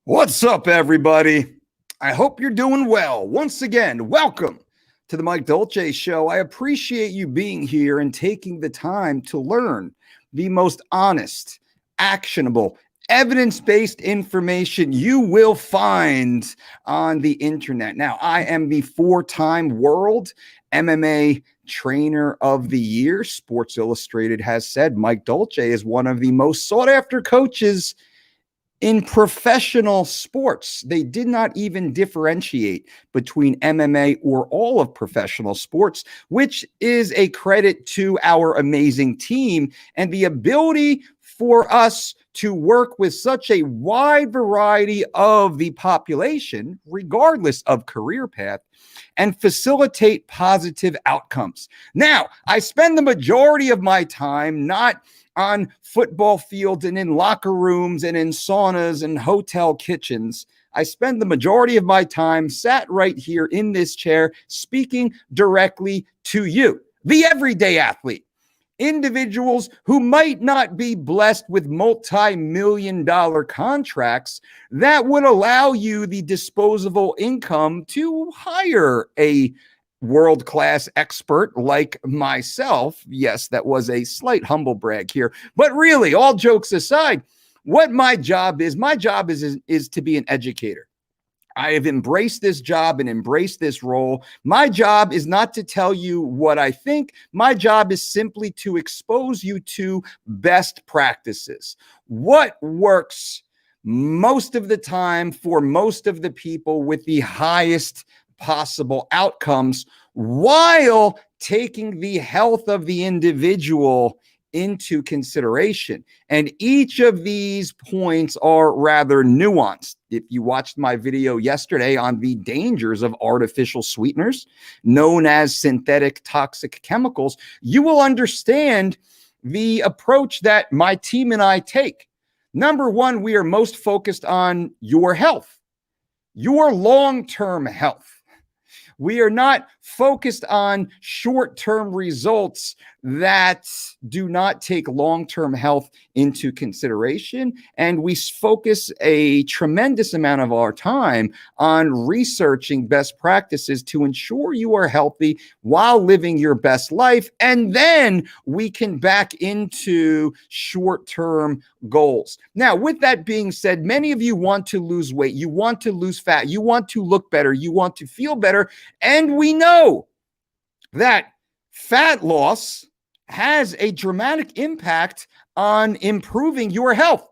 What's up, everybody? I hope you're doing well. Once again, welcome to the Mike Dolce Show. I appreciate you being here and taking the time to learn the most honest, actionable, evidence-based information you will find on the internet. Now, I am the four-time world MMA Trainer of the Year. Sports Illustrated has said Mike Dolce is one of the most sought-after coaches in professional sports. They did not even differentiate between MMA or all of professional sports, which is a credit to our amazing team and the ability for us to work with such a wide variety of the population, regardless of career path, and facilitate positive outcomes. Now, I spend the majority of my time not on football fields and in locker rooms and in saunas and hotel kitchens. I spend the majority of my time sat right here in this chair speaking directly to you, the everyday athlete, individuals who might not be blessed with multi-million-dollar contracts that would allow you the disposable income to hire a world-class expert like myself. Yes, that was a slight humble brag here, but really, all jokes aside, what my job is to be an educator. I have embraced this job and embraced this role. My job is not to tell you what I think. My job is simply to expose you to best practices. What works most of the time for most of the people with the highest possible outcomes while taking the health of the individual into consideration. And each of these points are rather nuanced. If you watched my video yesterday on the dangers of artificial sweeteners, known as synthetic toxic chemicals, you will understand the approach that my team and I take. Number one, we are most focused on your health, your long-term health. We are not focused on short-term results that do not take long-term health into consideration. And we focus a tremendous amount of our time on researching best practices to ensure you are healthy while living your best life. And then we can back into short-term goals. Now, with that being said, many of you want to lose weight. You want to lose fat. You want to look better. You want to feel better. And we know that fat loss has a dramatic impact on improving your health.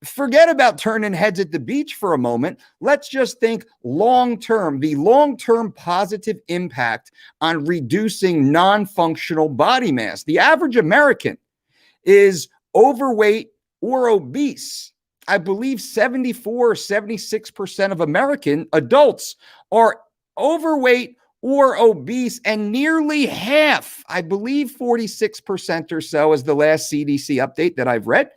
Forget about turning heads at the beach for a moment. Let's just think long-term, the long-term positive impact on reducing non-functional body mass. The average American is overweight or obese. I believe 74 or 76% of American adults are overweight or obese, and nearly half, I believe 46% or so is the last CDC update that I've read,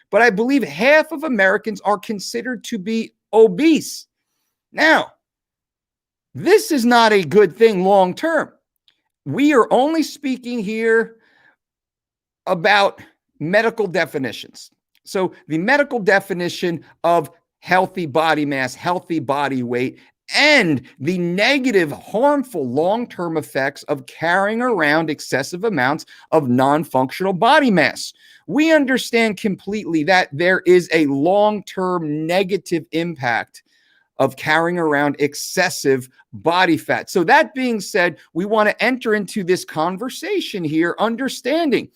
but I believe half of Americans are considered to be obese. Now, this is not a good thing long term. We are only speaking here about medical definitions. So the medical definition of healthy body mass, healthy body weight, and the negative, harmful long-term effects of carrying around excessive amounts of non-functional body mass. We understand completely that there is a long-term negative impact of carrying around excessive body fat. So that being said, we want to enter into this conversation here understanding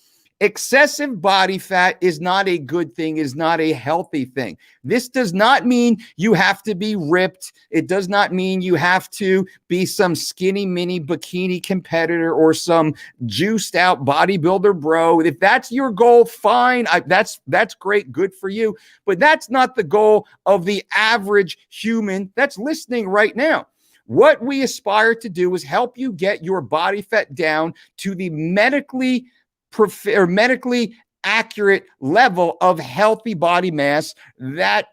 excessive body fat is not a good thing, is not a healthy thing. This does not mean you have to be ripped. It does not mean you have to be some skinny mini bikini competitor or some juiced out bodybuilder bro. If that's your goal, fine. That's great. Good for you. But that's not the goal of the average human that's listening right now. What we aspire to do is help you get your body fat down to the medically accurate level of healthy body mass that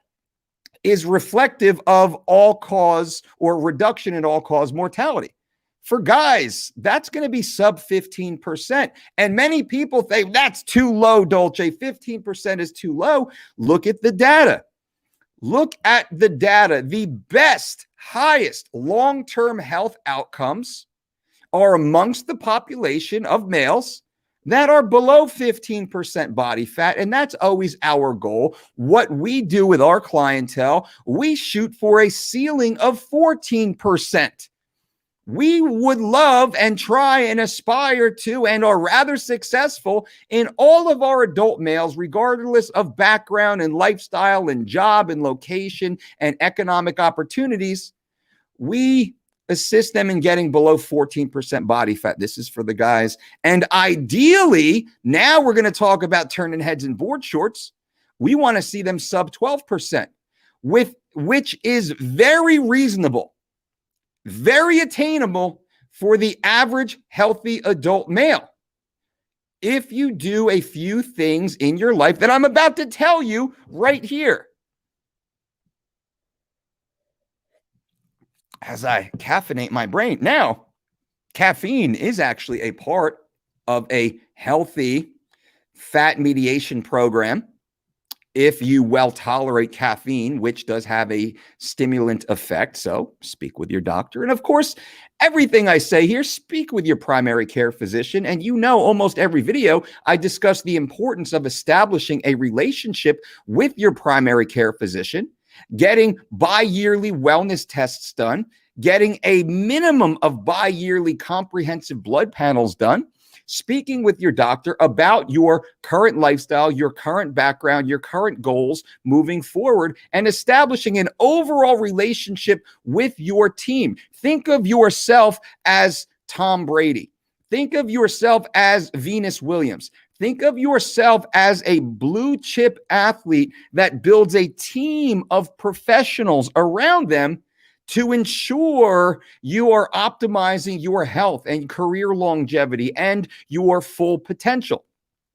is reflective of all-cause or reduction in all-cause mortality. For guys, that's going to be sub 15%. And many people think that's too low, Dolce. 15% is too low. Look at the data. Look at the data. The best, highest long-term health outcomes are amongst the population of males that are below 15% body fat. And that's always our goal. What we do with our clientele, we shoot for a ceiling of 14%. We would love and try and aspire to and are rather successful in all of our adult males, regardless of background and lifestyle and job and location and economic opportunities. We assist them in getting below 14% body fat. This is for the guys. And ideally, now we're going to talk about turning heads and board shorts. We want to see them sub 12%, which is very reasonable, very attainable for the average healthy adult male. If you do a few things in your life that I'm about to tell you right here. As I caffeinate my brain. Now, caffeine is actually a part of a healthy fat mediation program. If you well tolerate caffeine, which does have a stimulant effect. So speak with your doctor. And of course, everything I say here, speak with your primary care physician. And you know, almost every video, I discuss the importance of establishing a relationship with your primary care physician, getting bi-yearly wellness tests done, getting a minimum of bi-yearly comprehensive blood panels done, speaking with your doctor about your current lifestyle, your current background, your current goals moving forward, and establishing an overall relationship with your team. Think of yourself as Tom Brady. Think of yourself as Venus Williams. Think of yourself as a blue chip athlete that builds a team of professionals around them to ensure you are optimizing your health and career longevity and your full potential.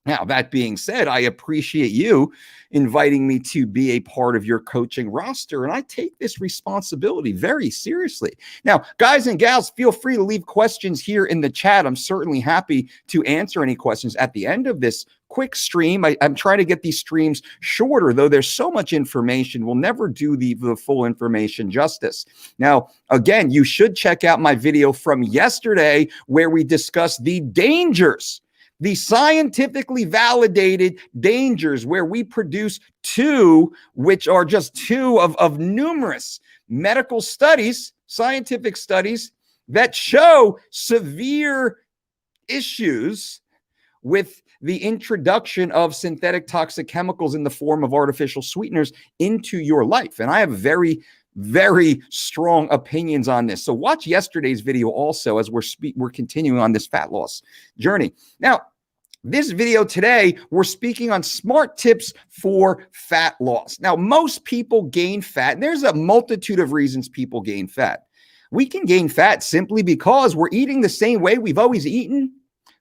Now, that being said, I appreciate you inviting me to be a part of your coaching roster, and I take this responsibility very seriously. Now, guys and gals, feel free to leave questions here in the chat. I'm certainly happy to answer any questions at the end of this quick stream. I'm trying to get these streams shorter, though there's so much information. We'll never do the full information justice. Now, again, you should check out my video from yesterday where we discussed the dangers, the scientifically validated dangers, where we produce two, which are just two of numerous medical studies, scientific studies that show severe issues with the introduction of synthetic toxic chemicals in the form of artificial sweeteners into your life. And I have very strong opinions on this. So watch yesterday's video also as we're continuing on this fat loss journey. Now, this video today, we're speaking on smart tips for fat loss. Now, most people gain fat, and there's a multitude of reasons people gain fat. We can gain fat simply because we're eating the same way we've always eaten,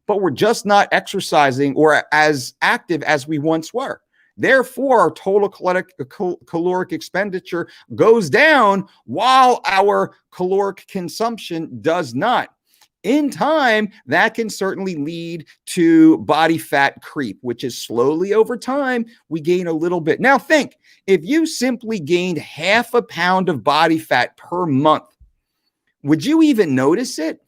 but we're just not exercising or as active as we once were. Therefore, our total caloric expenditure goes down while our caloric consumption does not. In time, that can certainly lead to body fat creep, which is slowly over time, we gain a little bit. Now think, if you simply gained half a pound of body fat per month, would you even notice it?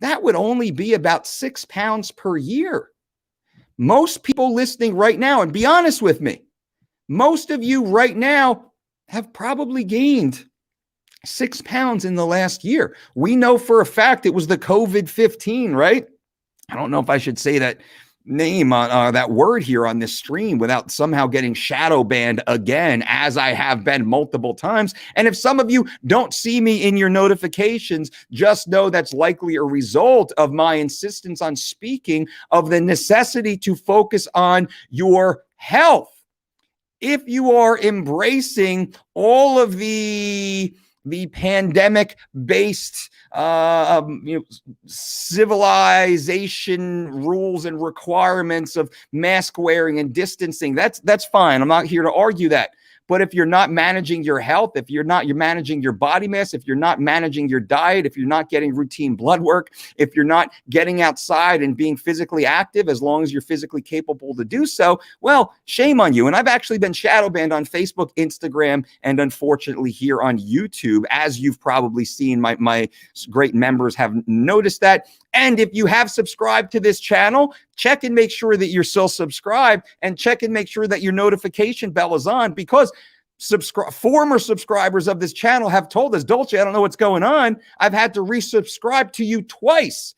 That would only be about 6 pounds per year. Most people listening right now, and be honest with me, most of you right now have probably gained 6 pounds in the last year. We know for a fact it was the COVID-15, right? I don't know if I should say that name on that word here on this stream without somehow getting shadow banned again, as I have been multiple times. And if some of you don't see me in your notifications, just know that's likely a result of my insistence on speaking of the necessity to focus on your health. If you are embracing all of the pandemic-based, civilization rules and requirements of mask wearing and distancing, that's fine. I'm not here to argue that. But if you're not managing your health, if you're managing your body mass, if you're not managing your diet, if you're not getting routine blood work, if you're not getting outside and being physically active, as long as you're physically capable to do so, well, shame on you. And I've actually been shadow banned on Facebook, Instagram, and unfortunately here on YouTube, as you've probably seen. My great members have noticed that. And if you have subscribed to this channel, check and make sure that you're still subscribed, and check and make sure that your notification bell is on, because former subscribers of this channel have told us, Dolce, I don't know what's going on. I've had to resubscribe to you twice.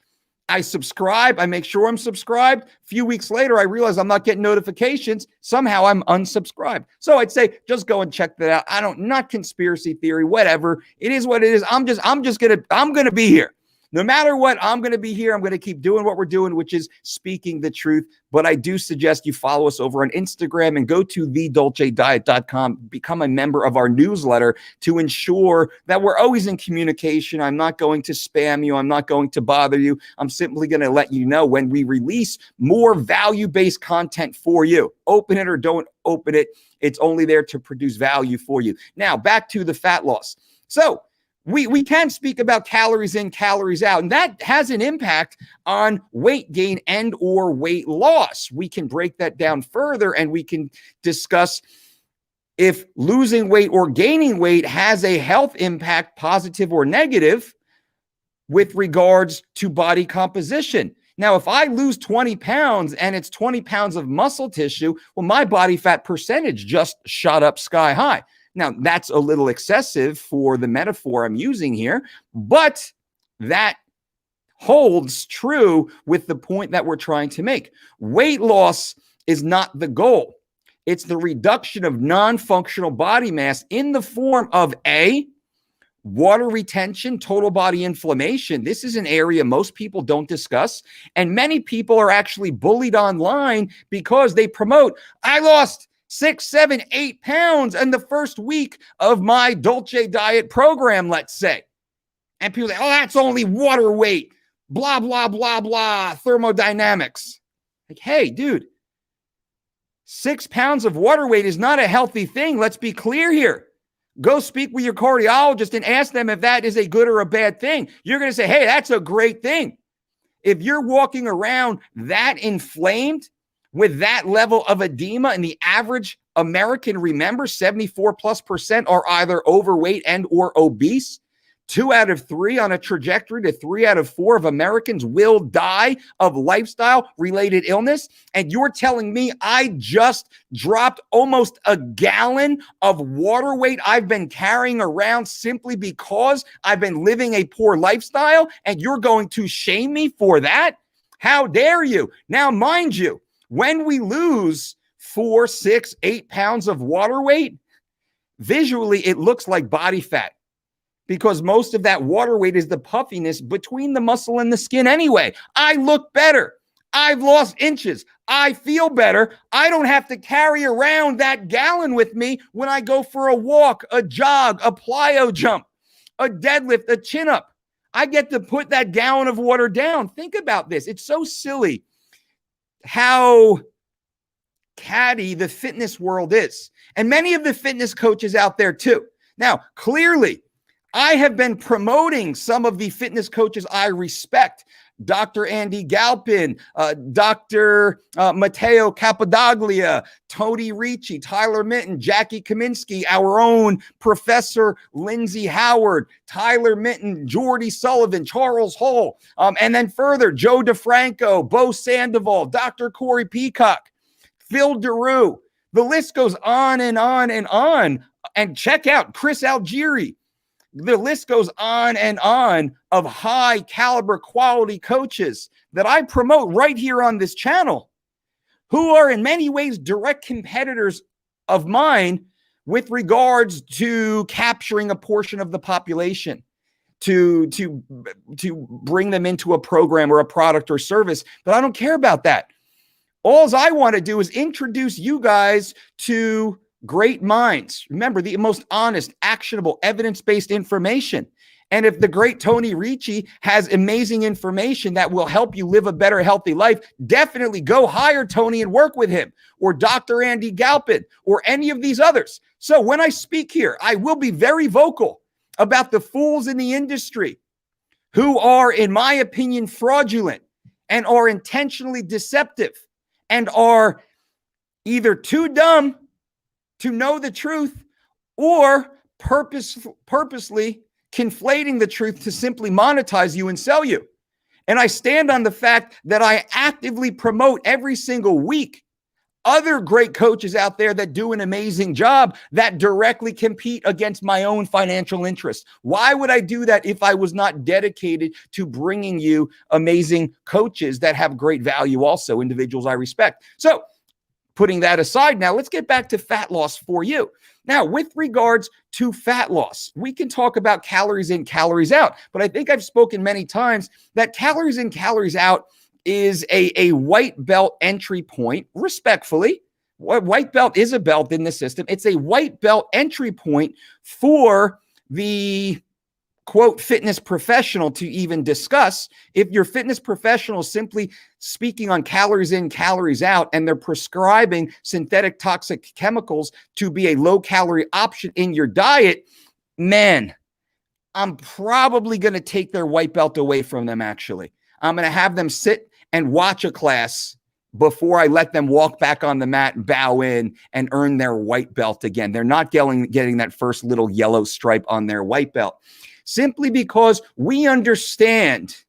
I subscribe, I make sure I'm subscribed. A few weeks later, I realize I'm not getting notifications. Somehow I'm unsubscribed. So I'd say just go and check that out. Not conspiracy theory, whatever. It is what it is. I'm gonna be here. No matter what, I'm going to be here. I'm going to keep doing what we're doing, which is speaking the truth. But I do suggest you follow us over on Instagram and go to thedolcediet.com, become a member of our newsletter to ensure that we're always in communication. I'm not going to spam you. I'm not going to bother you. I'm simply going to let you know when we release more value-based content for you. Open it or don't open it. It's only there to produce value for you. Now, back to the fat loss. So, we can speak about calories in, calories out, and that has an impact on weight gain and or weight loss. We can break that down further, and we can discuss if losing weight or gaining weight has a health impact, positive or negative, with regards to body composition. Now, if I lose 20 pounds and it's 20 pounds of muscle tissue, well, my body fat percentage just shot up sky high. Now, that's a little excessive for the metaphor I'm using here, but that holds true with the point that we're trying to make. Weight loss is not the goal. It's the reduction of non-functional body mass in the form of A, water retention, total body inflammation. This is an area most people don't discuss, and many people are actually bullied online because they promote, I lost 6, 7, 8 pounds in the first week of my Dolce diet program, let's say. And people say, oh, that's only water weight, blah, blah, blah, blah, thermodynamics. Like, hey, dude, 6 pounds of water weight is not a healthy thing. Let's be clear here. Go speak with your cardiologist and ask them if that is a good or a bad thing. You're going to say, hey, that's a great thing. If you're walking around that inflamed, with that level of edema, and the average American, remember, 74+% are either overweight and or obese. 2 out of 3 on a trajectory to 3 out of 4 of Americans will die of lifestyle-related illness. And you're telling me I just dropped almost a gallon of water weight I've been carrying around simply because I've been living a poor lifestyle, and you're going to shame me for that? How dare you? Now, mind you, when we lose 4, 6, 8 pounds of water weight, visually it looks like body fat, because most of that water weight is the puffiness between the muscle and the skin anyway. I look better. I've lost inches. I feel better. I don't have to carry around that gallon with me when I go for a walk, a jog, a plyo jump, a deadlift, a chin up. I get to put that gallon of water down. Think about this. It's so silly how catty the fitness world is. And many of the fitness coaches out there too. Now, clearly, I have been promoting some of the fitness coaches I respect. Dr. Andy Galpin, Dr. Matteo Capodoglia, Tony Ricci, Tyler Minton, Jackie Kaminsky, our own Professor Lindsay Howard, Tyler Minton, Jordy Sullivan, Charles Hall, and then further, Joe DeFranco, Bo Sandoval, Dr. Corey Peacock, Phil DeRue. The list goes on and on and on. And check out Chris Algieri. The list goes on and on of high caliber quality coaches that I promote right here on this channel, who are in many ways direct competitors of mine with regards to capturing a portion of the population to bring them into a program or a product or service. But I don't care about that. All I want to do is introduce you guys to great minds. Remember, the most honest, actionable, evidence-based information. And if the great Tony Ricci has amazing information that will help you live a better, healthy life, definitely go hire Tony and work with him, or Dr. Andy Galpin, or any of these others. So when I speak here, I will be very vocal about the fools in the industry who are, in my opinion, fraudulent and are intentionally deceptive and are either too dumb to know the truth or purposely conflating the truth to simply monetize you and sell you. And I stand on the fact that I actively promote every single week other great coaches out there that do an amazing job that directly compete against my own financial interests. Why would I do that if I was not dedicated to bringing you amazing coaches that have great value also, individuals I respect? So putting that aside now, let's get back to fat loss for you. Now, with regards to fat loss, we can talk about calories in, calories out, but I think I've spoken many times that calories in, calories out is a white belt entry point, respectfully. White belt is a belt in the system. It's a white belt entry point for the quote fitness professional to even discuss. If your fitness professional is simply speaking on calories in, calories out, and they're prescribing synthetic toxic chemicals to be a low calorie option in your diet, man, I'm probably going to take their white belt away from them. Actually, I'm going to have them sit and watch a class before I let them walk back on the mat and bow in and earn their white belt again. They're not getting that first little yellow stripe on their white belt, simply because we understand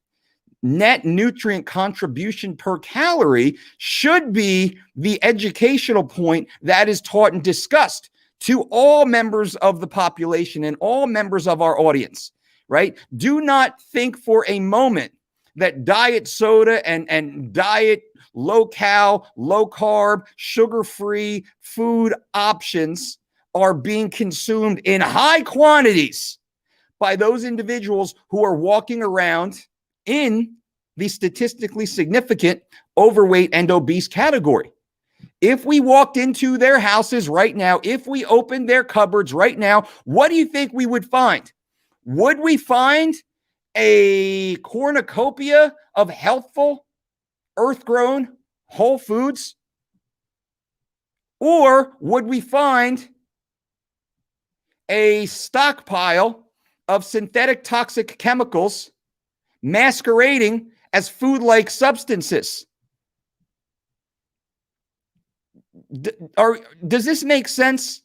net nutrient contribution per calorie should be the educational point that is taught and discussed to all members of the population and all members of our audience, right? Do not think for a moment that diet soda and diet low-cal, low-carb, sugar-free food options are being consumed in high quantities by those individuals who are walking around in the statistically significant overweight and obese category. If we walked into their houses right now, if we opened their cupboards right now, what do you think we would find? Would we find a cornucopia of healthful, earth-grown whole foods? Or would we find a stockpile of synthetic toxic chemicals masquerading as food-like substances? Does this make sense?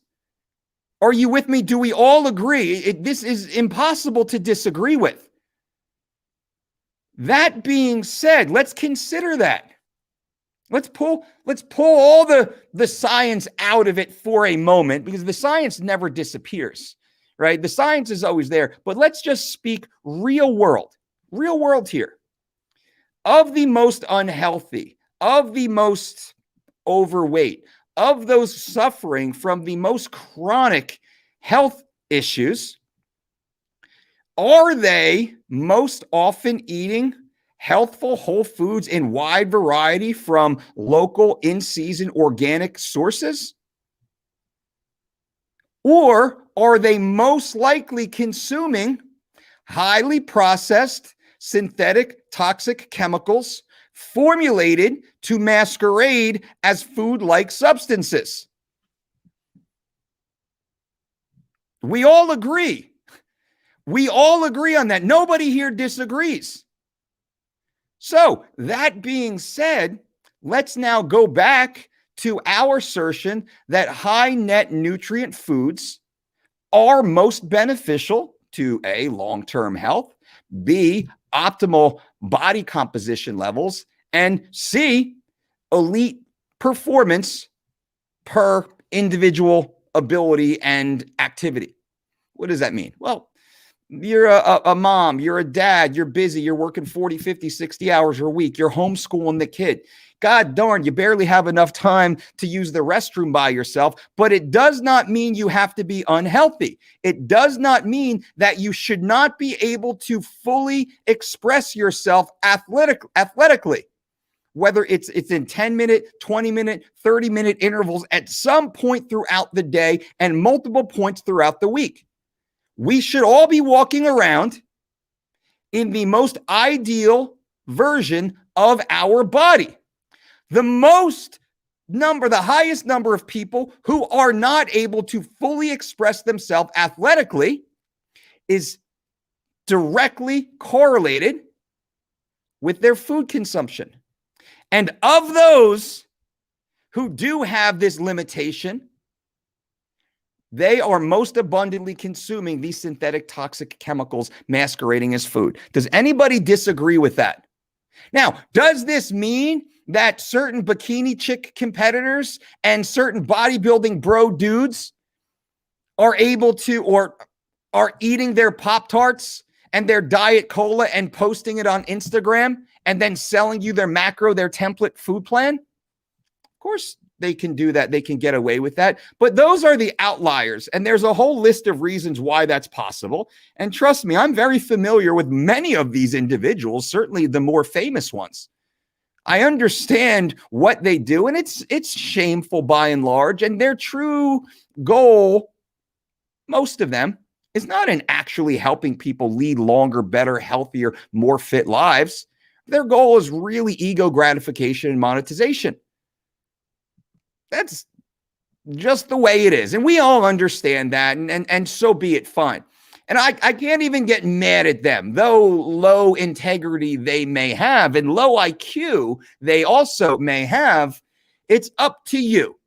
Are you with me? Do we all agree? This is impossible to disagree with. That being said, let's consider that. Let's pull all the science out of it for a moment, because the science never disappears, right? The science is always there, but let's just speak real world here. Of the most unhealthy, of the most overweight, of those suffering from the most chronic health issues, are they most often eating healthful whole foods in wide variety from local in-season organic sources? Or are they most likely consuming highly processed synthetic toxic chemicals formulated to masquerade as food-like substances? We all agree. We all agree on that. Nobody here disagrees. So that being said, let's now go back to our assertion that high net nutrient foods are most beneficial to A, long-term health, B, optimal body composition levels, and C, elite performance per individual ability and activity. What does that mean? Well, you're a mom, you're a dad, you're busy, you're working 40, 50, 60 hours a week, you're homeschooling the kid. God darn, you barely have enough time to use the restroom by yourself, but it does not mean you have to be unhealthy. It does not mean that you should not be able to fully express yourself athletically, whether it's in 10-minute, 20-minute, 30-minute intervals at some point throughout the day and multiple points throughout the week. We should all be walking around in the most ideal version of our body. The highest number of people who are not able to fully express themselves athletically is directly correlated with their food consumption. And of those who do have this limitation, they are most abundantly consuming these synthetic toxic chemicals masquerading as food. Does anybody disagree with that? Now, does this mean that certain bikini chick competitors and certain bodybuilding bro dudes are able to, or are eating their Pop-Tarts and their Diet Cola and posting it on Instagram and then selling you their template food plan? Of course they can do that. They can get away with that. But those are the outliers. And there's a whole list of reasons why that's possible. And trust me, I'm very familiar with many of these individuals, certainly the more famous ones. I understand what they do, and it's shameful by and large. And their true goal, most of them, is not in actually helping people lead longer, better, healthier, more fit lives. Their goal is really ego gratification and monetization. That's just the way it is. And we all understand that, and so be it, fine. And I can't even get mad at them, though low integrity they may have and low IQ they also may have. It's up to you.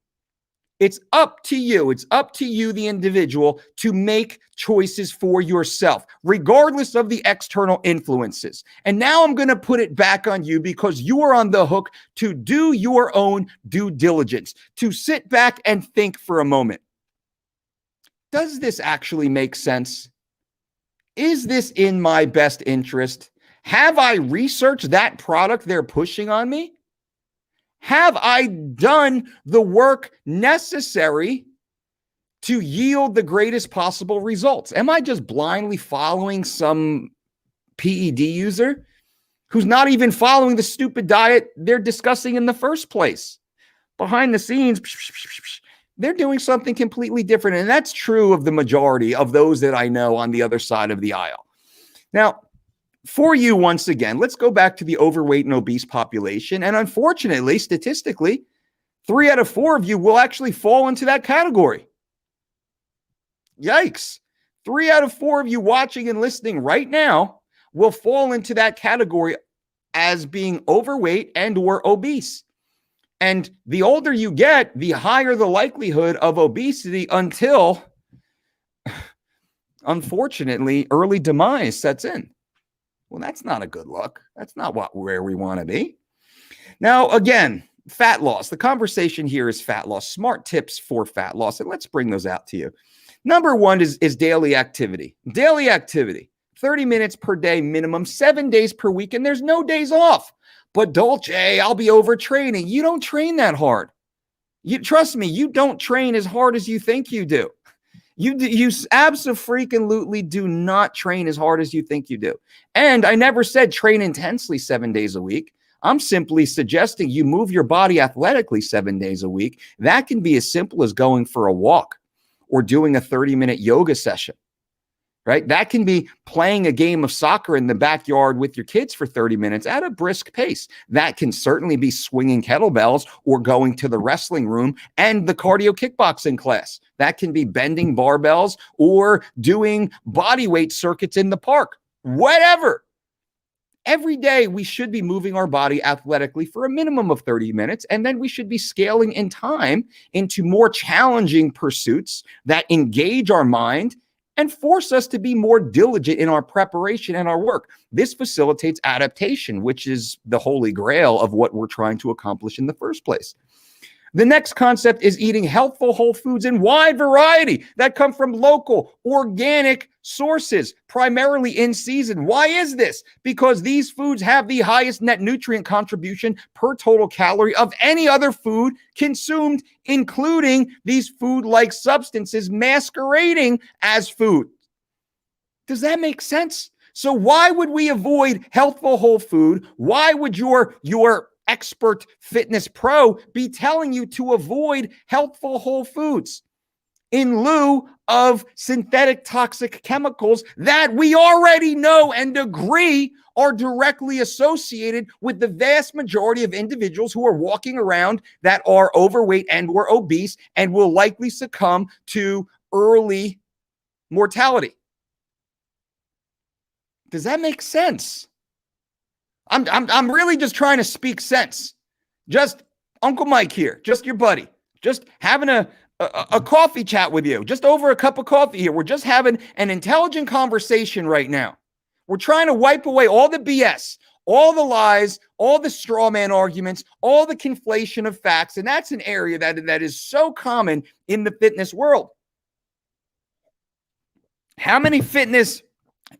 It's up to you. It's up to you, the individual, to make choices for yourself, regardless of the external influences. And now I'm going to put it back on you because you are on the hook to do your own due diligence, to sit back and think for a moment. Does this actually make sense? Is this in my best interest? Have I researched that product they're pushing on me? Have I done the work necessary to yield the greatest possible results? Am I just blindly following some PED user who's not even following the stupid diet they're discussing in the first place? Behind the scenes, they're doing something completely different. And that's true of the majority of those that I know on the other side of the aisle. Now, for you, once again, let's go back to the overweight and obese population. And unfortunately, statistically, 3 out of 4 of you will actually fall into that category. Yikes. 3 out of 4 of you watching and listening right now will fall into that category as being overweight and or obese. And the older you get, the higher the likelihood of obesity until, unfortunately, early demise sets in. Well, that's not a good look. That's not where we want to be. Now, again, fat loss. The conversation here is fat loss, smart tips for fat loss. And let's bring those out to you. Number one is daily activity. Daily activity, 30 minutes per day minimum, 7 days per week, and there's no days off. But Dolce, I'll be overtraining. You don't train that hard. Trust me, you don't train as hard as you think you do. You absolutely do not train as hard as you think you do. And I never said train intensely 7 days a week. I'm simply suggesting you move your body athletically 7 days a week. That can be as simple as going for a walk or doing a 30-minute yoga session, right? That can be playing a game of soccer in the backyard with your kids for 30 minutes at a brisk pace. That can certainly be swinging kettlebells or going to the wrestling room and the cardio kickboxing class. That can be bending barbells or doing body weight circuits in the park, whatever. Every day we should be moving our body athletically for a minimum of 30 minutes, and then we should be scaling in time into more challenging pursuits that engage our mind and force us to be more diligent in our preparation and our work. This facilitates adaptation, which is the holy grail of what we're trying to accomplish in the first place. The next concept is eating healthful whole foods in wide variety that come from local, organic sources, primarily in season. Why is this? Because these foods have the highest net nutrient contribution per total calorie of any other food consumed, including these food-like substances masquerading as food. Does that make sense? So why would we avoid healthful whole food? Why would your expert fitness pro be telling you to avoid healthful whole foods? in lieu of synthetic toxic chemicals that we already know and agree are directly associated with the vast majority of individuals who are walking around that are overweight and or obese and will likely succumb to early mortality. Does that make sense? I'm really just trying to speak sense. Just Uncle Mike here, just your buddy, just having a coffee chat with you, just over a cup of coffee here. We're just having an intelligent conversation right now. We're trying to wipe away all the BS, all the lies, all the straw man arguments, all the conflation of facts. And that's an area that is so common in the fitness world. How many fitness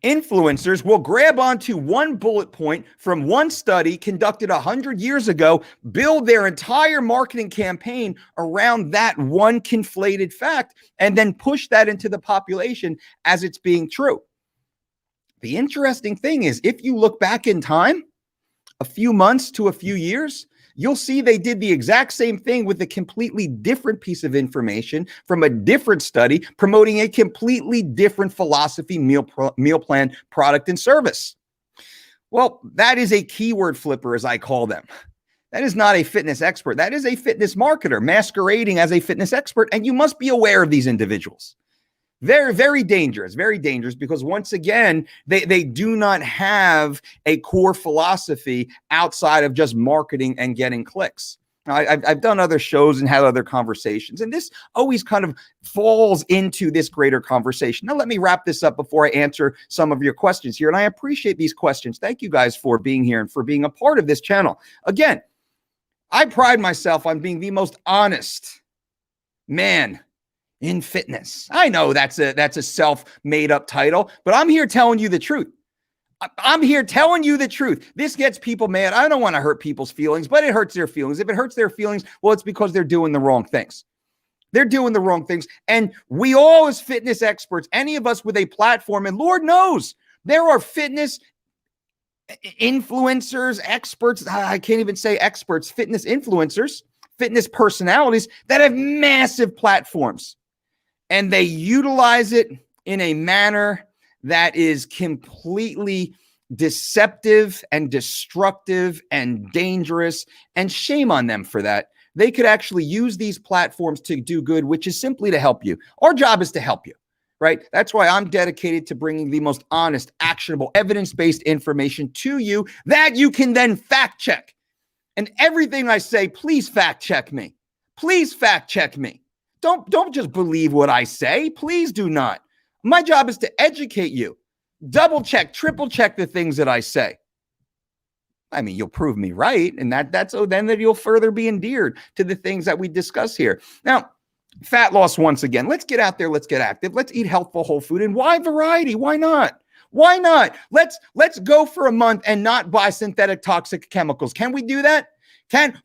influencers will grab onto one bullet point from one study conducted 100 years ago, build their entire marketing campaign around that one conflated fact, and then push that into the population as it's being true? The interesting thing is, if you look back in time, a few months to a few years, you'll see they did the exact same thing with a completely different piece of information from a different study promoting a completely different philosophy, meal plan, product, and service. Well, that is a keyword flipper, as I call them. That is not a fitness expert. That is a fitness marketer masquerading as a fitness expert, and you must be aware of these individuals. Very, very dangerous because once again, they do not have a core philosophy outside of just marketing and getting clicks. Now, I've done other shows and had other conversations, and this always kind of falls into this greater conversation. Now, let me wrap this up before I answer some of your questions here, and I appreciate these questions. Thank you guys for being here and for being a part of this channel. Again, I pride myself on being the most honest man in fitness. I know that's a self-made up title, but I'm here telling you the truth. I'm here telling you the truth. This gets people mad. I don't want to hurt people's feelings, but it hurts their feelings. If it hurts their feelings, well, it's because they're doing the wrong things. They're doing the wrong things. And we all, as fitness experts, any of us with a platform, and Lord knows there are fitness influencers, experts, I can't even say experts, fitness influencers, fitness personalities that have massive platforms. And they utilize it in a manner that is completely deceptive and destructive and dangerous, and shame on them for that. They could actually use these platforms to do good, which is simply to help you. Our job is to help you, right? That's why I'm dedicated to bringing the most honest, actionable, evidence-based information to you that you can then fact check. And everything I say, please fact check me. Please fact check me. Don't just believe what I say. Please do not. My job is to educate you. Double check, triple check the things that I say. I mean, you'll prove me right, and that's so then that you'll further be endeared to the things that we discuss here. Now, fat loss once again. Let's get out there. Let's get active. Let's eat healthful whole food. And why variety? Why not? Why not? Let's go for a month and not buy synthetic toxic chemicals. Can we do that?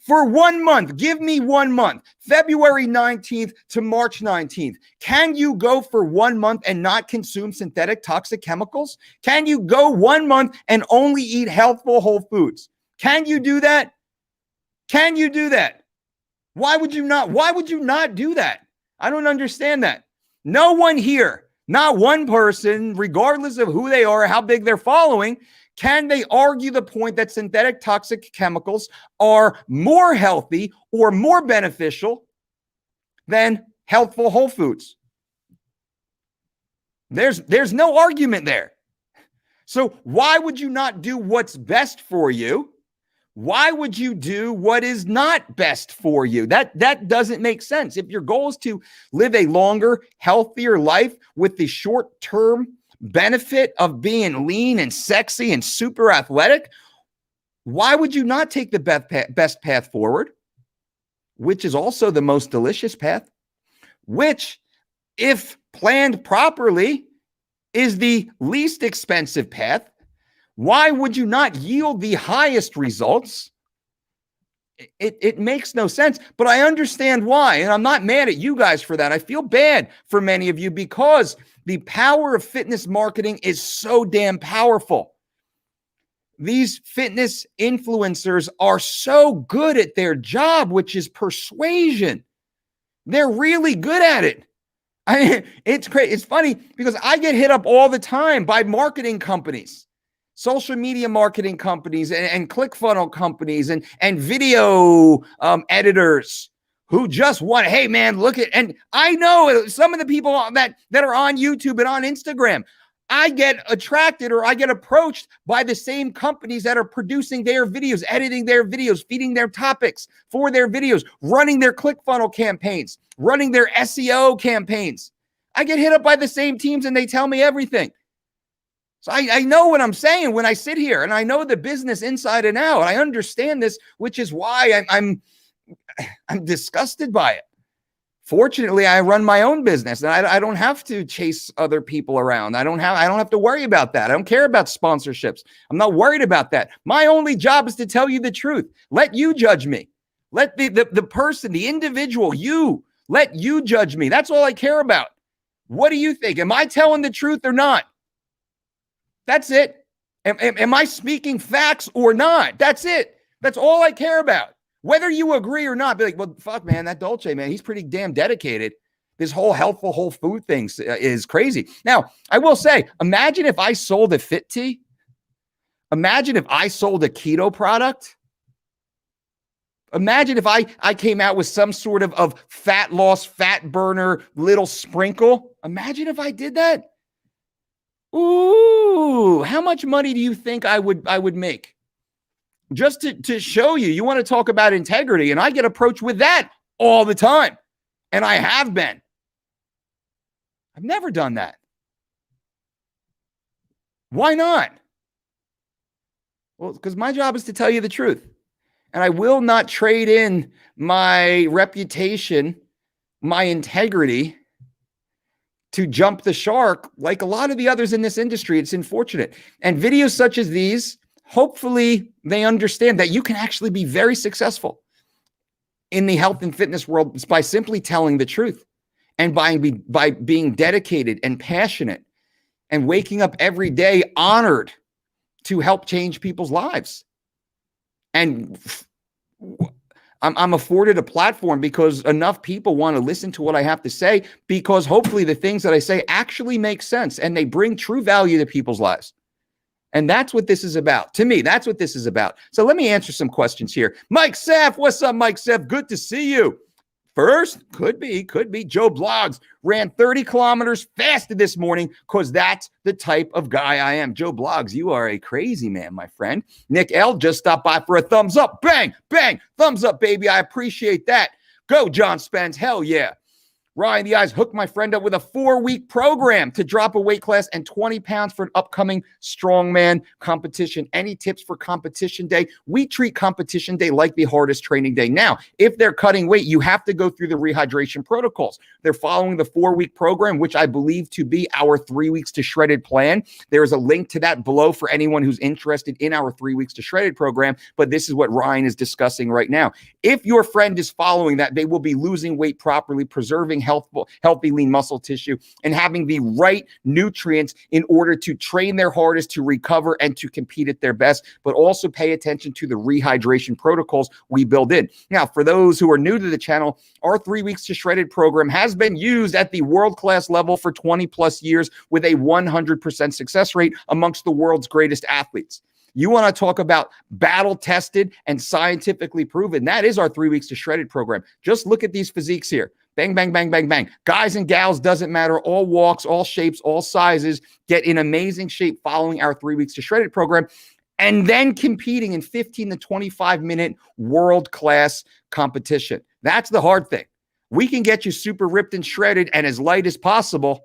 For 1 month, give me 1 month, February 19th to March 19th. Can you go for 1 month and not consume synthetic toxic chemicals? Can you go 1 month and only eat healthful whole foods? Can you do that? Can you do that? Why would you not? Why would you not do that? I don't understand that. No one here, not one person, regardless of who they are, how big they're following, can they argue the point that synthetic toxic chemicals are more healthy or more beneficial than healthful whole foods? There's no argument there. So why would you not do what's best for you? Why would you do what is not best for you? That doesn't make sense. If your goal is to live a longer, healthier life with the short-term benefit of being lean and sexy and super athletic, why would you not take the best path forward, which is also the most delicious path, which, if planned properly, is the least expensive path? Why would you not yield the highest results? It makes no sense, but I understand why, and I'm not mad at you guys for that. I feel bad for many of you because the power of fitness marketing is so damn powerful. These fitness influencers are so good at their job, which is persuasion. They're really good at it. It's crazy. It's funny because I get hit up all the time by marketing companies, social media marketing companies, and ClickFunnels companies, and video editors who just want, hey man, look at, and I know some of the people that are on YouTube and on Instagram, I get attracted or I get approached by the same companies that are producing their videos, editing their videos, feeding their topics for their videos, running their ClickFunnels campaigns, running their SEO campaigns. I get hit up by the same teams and they tell me everything. So I know what I'm saying when I sit here, and I know the business inside and out. I understand this, which is why I'm disgusted by it. Fortunately, I run my own business, and I don't have to chase other people around. I don't have to worry about that. I don't care about sponsorships. I'm not worried about that. My only job is to tell you the truth. Let you judge me. Let the person, the individual, you, let you judge me. That's all I care about. What do you think? Am I telling the truth or not? That's it. Am I speaking facts or not? That's it. That's all I care about. Whether you agree or not, be like, well, fuck, man, that Dolce, man, he's pretty damn dedicated. This whole healthful whole food thing is crazy. Now, I will say, imagine if I sold a fit tea. Imagine if I sold a keto product. Imagine if I came out with some sort of fat loss, fat burner, little sprinkle. Imagine if I did that. Ooh, how much money do you think I would make? Just to show you, you want to talk about integrity, and I get approached with that all the time. And I have been. I've never done that. Why not? Well, because my job is to tell you the truth. And I will not trade in my reputation, my integrity, to jump the shark like a lot of the others in this industry. It's unfortunate. And videos such as these, hopefully they understand that you can actually be very successful in the health and fitness world by simply telling the truth and by being dedicated and passionate and waking up every day honored to help change people's lives. And I'm afforded a platform because enough people want to listen to what I have to say, because hopefully the things that I say actually make sense and they bring true value to people's lives. And that's what this is about. To me, that's what this is about. So let me answer some questions here. Mike Seth, what's up, Mike Seth? Good to see you. First, could be Joe Blogs ran 30 kilometers faster this morning because that's the type of guy I am. Joe Blogs, you are a crazy man, my friend. Nick L just stopped by for a thumbs up. Bang, bang, thumbs up, baby. I appreciate that. Go, John Spence. Hell yeah. Ryan the Eyes hooked my friend up with a 4-week program to drop a weight class and 20 pounds for an upcoming strongman competition. Any tips for competition day? We treat competition day like the hardest training day. Now, if they're cutting weight, you have to go through the rehydration protocols. They're following the 4-week program, which I believe to be our 3 weeks to shredded plan. There is a link to that below for anyone who's interested in our 3 weeks to shredded program. But this is what Ryan is discussing right now. If your friend is following that, they will be losing weight properly, preserving healthy lean muscle tissue, and having the right nutrients in order to train their hardest, to recover, and to compete at their best, but also pay attention to the rehydration protocols we build in. Now, for those who are new to the channel, our 3 weeks to shredded program has been used at the world-class level for 20 plus years with a 100% success rate amongst the world's greatest athletes. You want to talk about battle-tested and scientifically proven? That is our 3 weeks to shredded program. Just look at these physiques here. Bang, bang, bang, bang, bang. Guys and gals, doesn't matter. All walks, all shapes, all sizes get in amazing shape following our 3 weeks to shredded program, and then competing in 15 to 25 minute world-class competition. That's the hard thing. We can get you super ripped and shredded and as light as possible,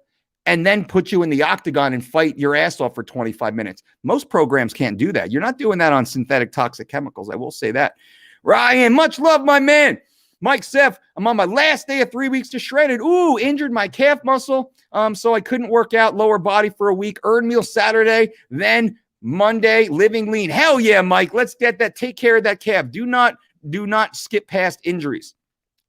and then put you in the octagon and fight your ass off for 25 minutes. Most programs can't do that. You're not doing that on synthetic toxic chemicals. I will say that. Ryan, much love, my man. Mike Seth, I'm on my last day of 3 weeks to shredded. Ooh, injured my calf muscle, so I couldn't work out lower body for a week. Earned meal Saturday, then Monday, living lean. Hell yeah, Mike. Let's get that. Take care of that calf. Do not skip past injuries.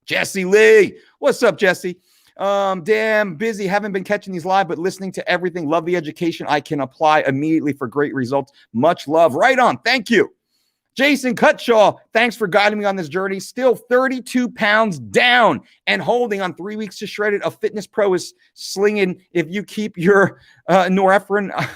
Jesse Lee. What's up, Jesse? Damn busy. Haven't been catching these live, but listening to everything. Love the education I can apply immediately for great results. Much love. Right on. Thank you. Jason Cutshall, thanks for guiding me on this journey. Still 32 pounds down and holding on 3 weeks to shred it. A fitness pro is slinging. If you keep your norepinephrine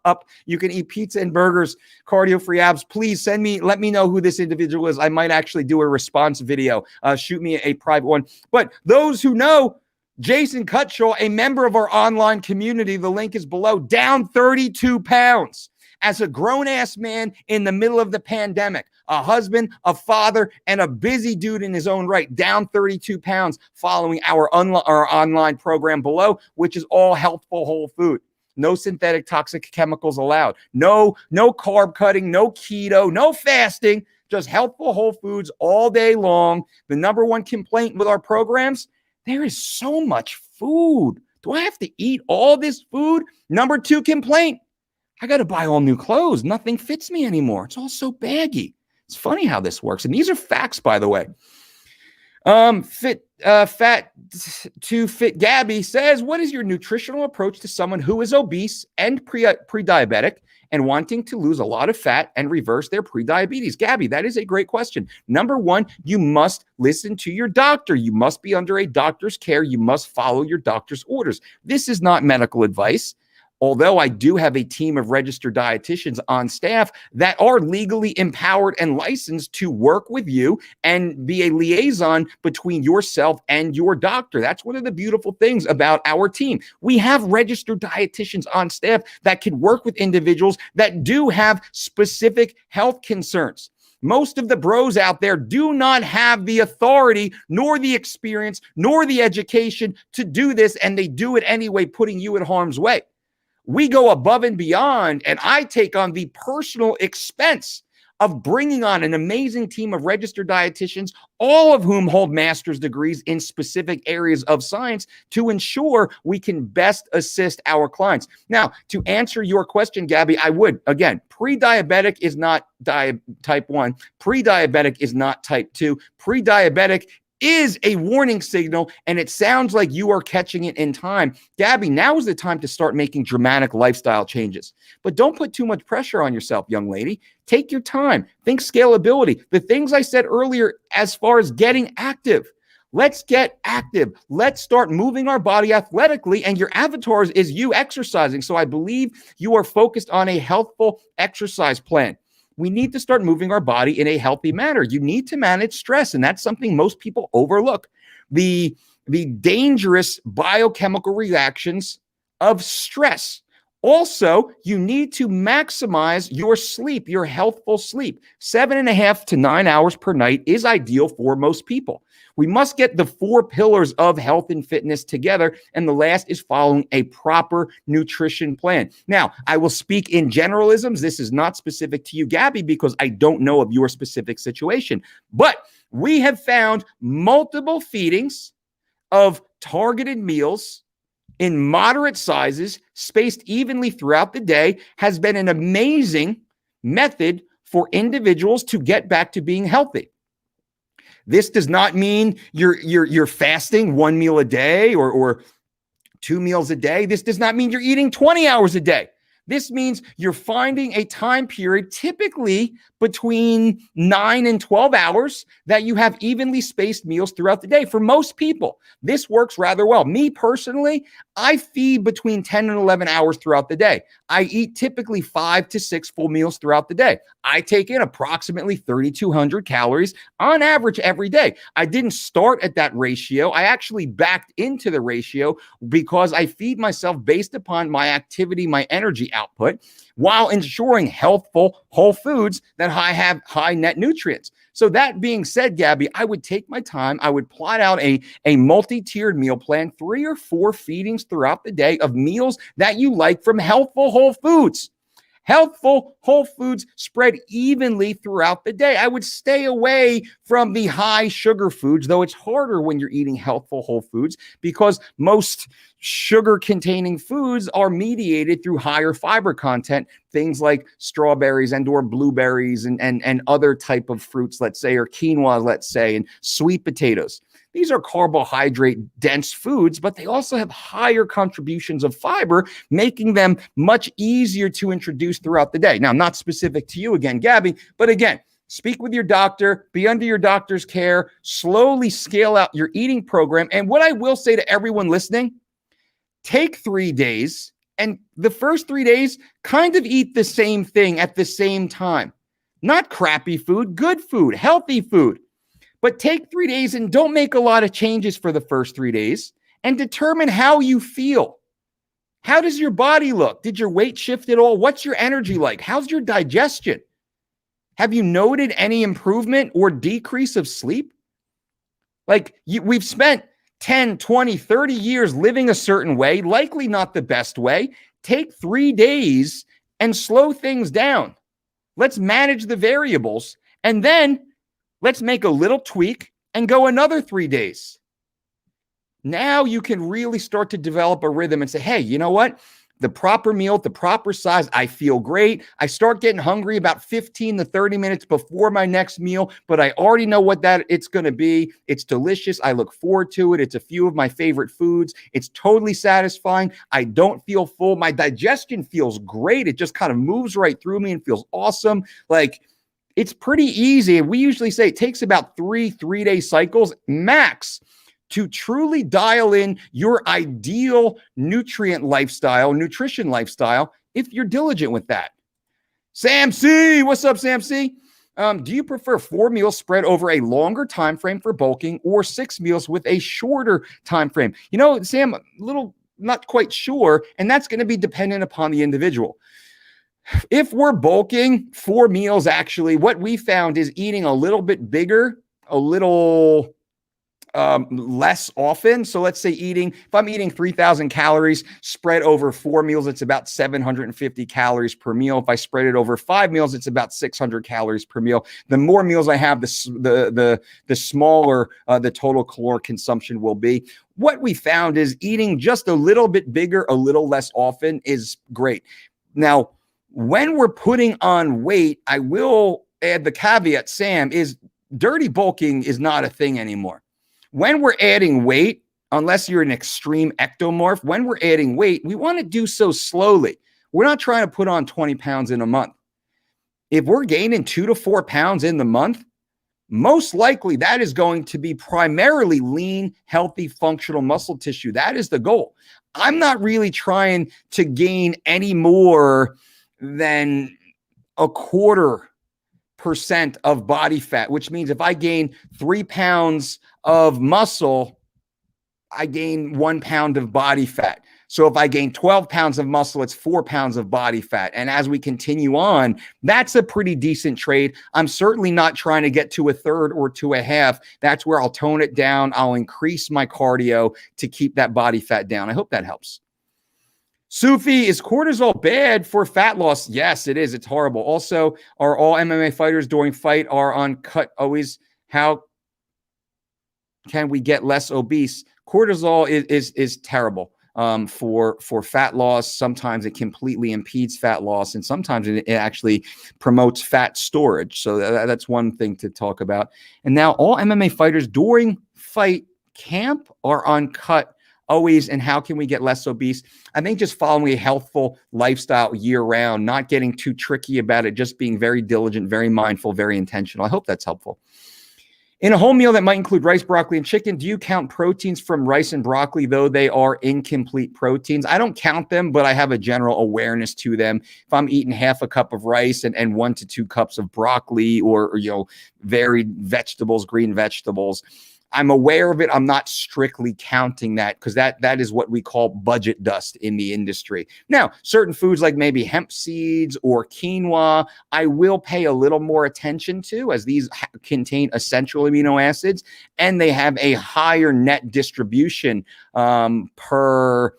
up, you can eat pizza and burgers, cardio-free abs. Please let me know who this individual is. I might actually do a response video. Shoot me a private one. But those who know, Jason Cutshall, a member of our online community, the link is below, down 32 pounds. As a grown-ass man in the middle of the pandemic, a husband, a father, and a busy dude in his own right, down 32 pounds following our online program below, which is all healthful whole food. No synthetic toxic chemicals allowed. No carb cutting, no keto, no fasting, just healthful whole foods all day long. The number one complaint with our programs, there is so much food. Do I have to eat all this food? Number two complaint, I got to buy all new clothes. Nothing fits me anymore. It's all so baggy. It's funny how this works. And these are facts, by the way. Fat to Fit Gabby says, what is your nutritional approach to someone who is obese and pre-diabetic and wanting to lose a lot of fat and reverse their pre-diabetes? Gabby, that is a great question. Number one, you must listen to your doctor. You must be under a doctor's care. You must follow your doctor's orders. This is not medical advice. Although I do have a team of registered dietitians on staff that are legally empowered and licensed to work with you and be a liaison between yourself and your doctor. That's one of the beautiful things about our team. We have registered dietitians on staff that can work with individuals that do have specific health concerns. Most of the bros out there do not have the authority, nor the experience, nor the education to do this, and they do it anyway, putting you in harm's way. We go above and beyond, and I take on the personal expense of bringing on an amazing team of registered dietitians, all of whom hold master's degrees in specific areas of science to ensure we can best assist our clients. Now, to answer your question, Gabby, I would, again, pre-diabetic is not type 1. Pre-diabetic is not type 2. Pre-diabetic is a warning signal, and it sounds like you are catching it in time. Gabby, now is the time to start making dramatic lifestyle changes. But don't put too much pressure on yourself, young lady. Take your time. Think scalability. The things I said earlier as far as getting active. Let's get active. Let's start moving our body athletically, and your avatar is you exercising. So I believe you are focused on a healthful exercise plan. We need to start moving our body in a healthy manner. You need to manage stress, and that's something most people overlook. The dangerous biochemical reactions of stress. Also, you need to maximize your sleep, your healthful sleep. 7.5 to 9 hours per night is ideal for most people. We must get the 4 pillars of health and fitness together, and the last is following a proper nutrition plan. Now, I will speak in generalisms. This is not specific to you, Gabby, because I don't know of your specific situation. But we have found multiple feedings of targeted meals in moderate sizes, spaced evenly throughout the day, has been an amazing method for individuals to get back to being healthy. This does not mean you're fasting 1 meal a day or 2 meals a day. This does not mean you're eating 20 hours a day. This means you're finding a time period, typically between 9 and 12 hours, that you have evenly spaced meals throughout the day. For most people, this works rather well. Me personally, I feed between 10 and 11 hours throughout the day. I eat typically 5 to 6 full meals throughout the day. I take in approximately 3,200 calories on average every day. I didn't start at that ratio. I actually backed into the ratio because I feed myself based upon my activity, my energy output, while ensuring healthful whole foods that have high net nutrients. So that being said, Gabby, I would take my time. I would plot out a multi-tiered meal plan, 3 or 4 feedings throughout the day of meals that you like from healthful whole foods. Healthful whole foods spread evenly throughout the day. I would stay away from the high sugar foods, though it's harder when you're eating healthful whole foods because most sugar-containing foods are mediated through higher fiber content, things like strawberries and or blueberries and other type of fruits, let's say, or quinoa, let's say, and sweet potatoes. These are carbohydrate-dense foods, but they also have higher contributions of fiber, making them much easier to introduce throughout the day. Now, not specific to you again, Gabby, but again, Speak with your doctor, be under your doctor's care, slowly scale out your eating program. And what I will say to everyone listening, take 3 days, and the first 3 days, kind of eat the same thing at the same time. Not crappy food, good food, healthy food. But take 3 days and don't make a lot of changes for the first 3 days and determine how you feel. How does your body look? Did your weight shift at all? What's your energy like? How's your digestion? Have you noted any improvement or decrease of sleep? Like we've spent 10, 20, 30 years living a certain way, likely not the best way. Take 3 days and slow things down. Let's manage the variables. And then let's make a little tweak and go another 3 days. Now you can really start to develop a rhythm and say, hey, you know what? The proper meal, the proper size, I feel great. I start getting hungry about 15 to 30 minutes before my next meal, but I already know what that it's going to be. It's delicious. I look forward to it. It's a few of my favorite foods. It's totally satisfying. I don't feel full. My digestion feels great. It just kind of moves right through me and feels awesome. Like, it's pretty easy. We usually say it takes about 3-day cycles max to truly dial in your ideal nutrition lifestyle, if you're diligent with that. Sam C, what's up, Sam C? Do you prefer 4 meals spread over a longer time frame for bulking or 6 meals with a shorter time frame? You know, Sam, a little not quite sure, and that's going to be dependent upon the individual. If we're bulking, 4 meals, actually, what we found is eating a little bit bigger, a little less often. So let's say if I'm eating 3,000 calories spread over 4 meals, it's about 750 calories per meal. If I spread it over 5 meals, it's about 600 calories per meal. The more meals I have, the smaller the total caloric consumption will be. What we found is eating just a little bit bigger, a little less often is great. Now, when we're putting on weight, I will add the caveat, Sam, is dirty bulking is not a thing anymore. When we're adding weight, unless you're an extreme ectomorph, when we're adding weight, we want to do so slowly. We're not trying to put on 20 pounds in a month. If we're gaining 2 to 4 pounds in the month, most likely that is going to be primarily lean, healthy, functional muscle tissue. That is the goal. I'm not really trying to gain any more than 0.25% of body fat, which means if I gain 3 pounds of muscle, I gain 1 pound of body fat. So if I gain 12 pounds of muscle, it's 4 pounds of body fat. And as we continue on, that's a pretty decent trade. I'm certainly not trying to get to 1/3 or to 1/2. That's where I'll tone it down. I'll increase my cardio to keep that body fat down. I hope that helps. Sufi, is cortisol bad for fat loss? Yes, it is. It's horrible. Also, are all MMA fighters during fight are on cut always? How can we get less obese? Cortisol is terrible for fat loss. Sometimes it completely impedes fat loss, and sometimes it actually promotes fat storage. So that's one thing to talk about. And now all MMA fighters during fight camp are on cut always, and how can we get less obese? I think just following a healthful lifestyle year-round, not getting too tricky about it, just being very diligent, very mindful, very intentional. I hope that's helpful. In a whole meal that might include rice, broccoli, and chicken, do you count proteins from rice and broccoli, though they are incomplete proteins? I don't count them, but I have a general awareness to them. If I'm eating half a cup of rice and 1 to 2 cups of broccoli or varied vegetables, green vegetables, I'm aware of it. I'm not strictly counting that because that is what we call budget dust in the industry. Now, certain foods like maybe hemp seeds or quinoa, I will pay a little more attention to, as these contain essential amino acids and they have a higher net distribution per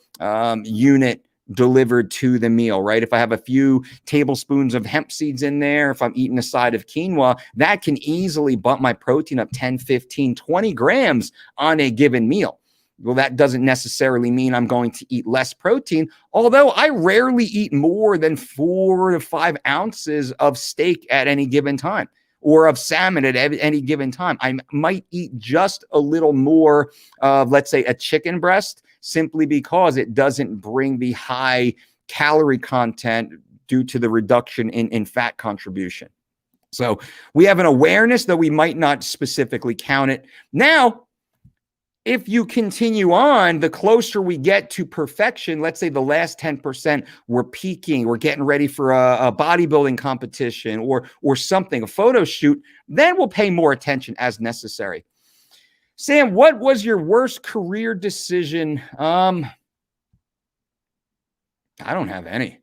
unit delivered to the meal, right? If I have a few tablespoons of hemp seeds in there, if I'm eating a side of quinoa, that can easily bump my protein up 10, 15, 20 grams on a given meal. Well, that doesn't necessarily mean I'm going to eat less protein, although I rarely eat more than 4 to 5 ounces of steak at any given time, or of salmon at any given time. I might eat just a little more of, let's say, a chicken breast, simply because it doesn't bring the high calorie content due to the reduction in fat contribution. So we have an awareness, though we might not specifically count it. Now, if you continue on, the closer we get to perfection, let's say the last 10%, we're peaking, we're getting ready for a bodybuilding competition or something, a photo shoot, then we'll pay more attention as necessary. Sam, what was your worst career decision? I don't have any.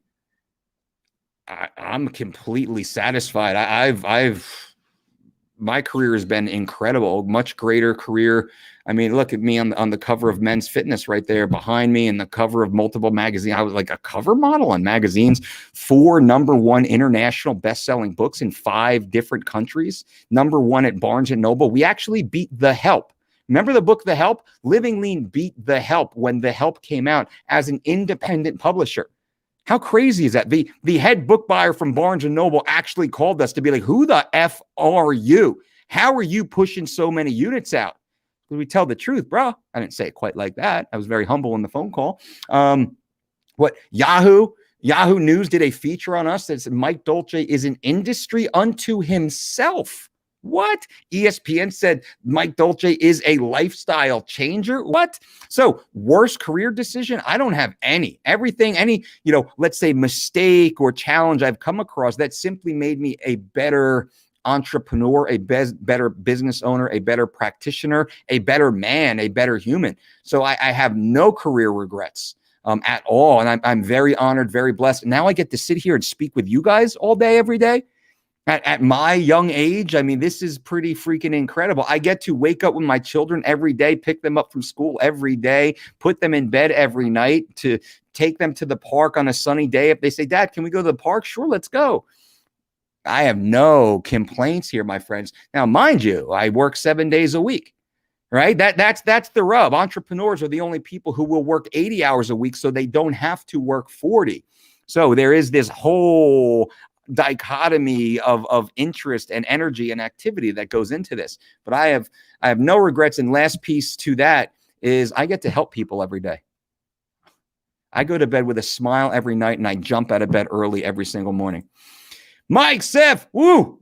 I'm completely satisfied. My career has been incredible, much greater career. I mean, look at me on the cover of Men's Fitness right there behind me, and the cover of multiple magazines. I was like a cover model on magazines, 4 #1 international best-selling books in 5 different countries, #1 at Barnes & Noble. We actually beat The Help. Remember the book, The Help? Living Lean beat The Help when The Help came out as an independent publisher. How crazy is that? The head book buyer from Barnes & Noble actually called us to be like, who the F are you? How are you pushing so many units out? Because we tell the truth, bro. I didn't say it quite like that. I was very humble in the phone call. Yahoo News did a feature on us that said Mike Dolce is an industry unto himself. What? ESPN said Mike Dolce is a lifestyle changer. What? So worst career decision? I don't have any. Everything, let's say mistake or challenge I've come across that simply made me a better entrepreneur, a better business owner, a better practitioner, a better man, a better human. So I have no career regrets at all. And I'm very honored, very blessed. Now I get to sit here and speak with you guys all day, every day. At my young age, I mean, this is pretty freaking incredible. I get to wake up with my children every day, pick them up from school every day, put them in bed every night, to take them to the park on a sunny day. If they say, Dad, can we go to the park? Sure, let's go. I have no complaints here, my friends. Now, mind you, I work 7 days a week, right? That's the rub. Entrepreneurs are the only people who will work 80 hours a week so they don't have to work 40. So there is this whole dichotomy of interest and energy and activity that goes into this. But I have no regrets. And last piece to that is I get to help people every day. I go to bed with a smile every night, and I jump out of bed early every single morning. Mike, Seth, woo!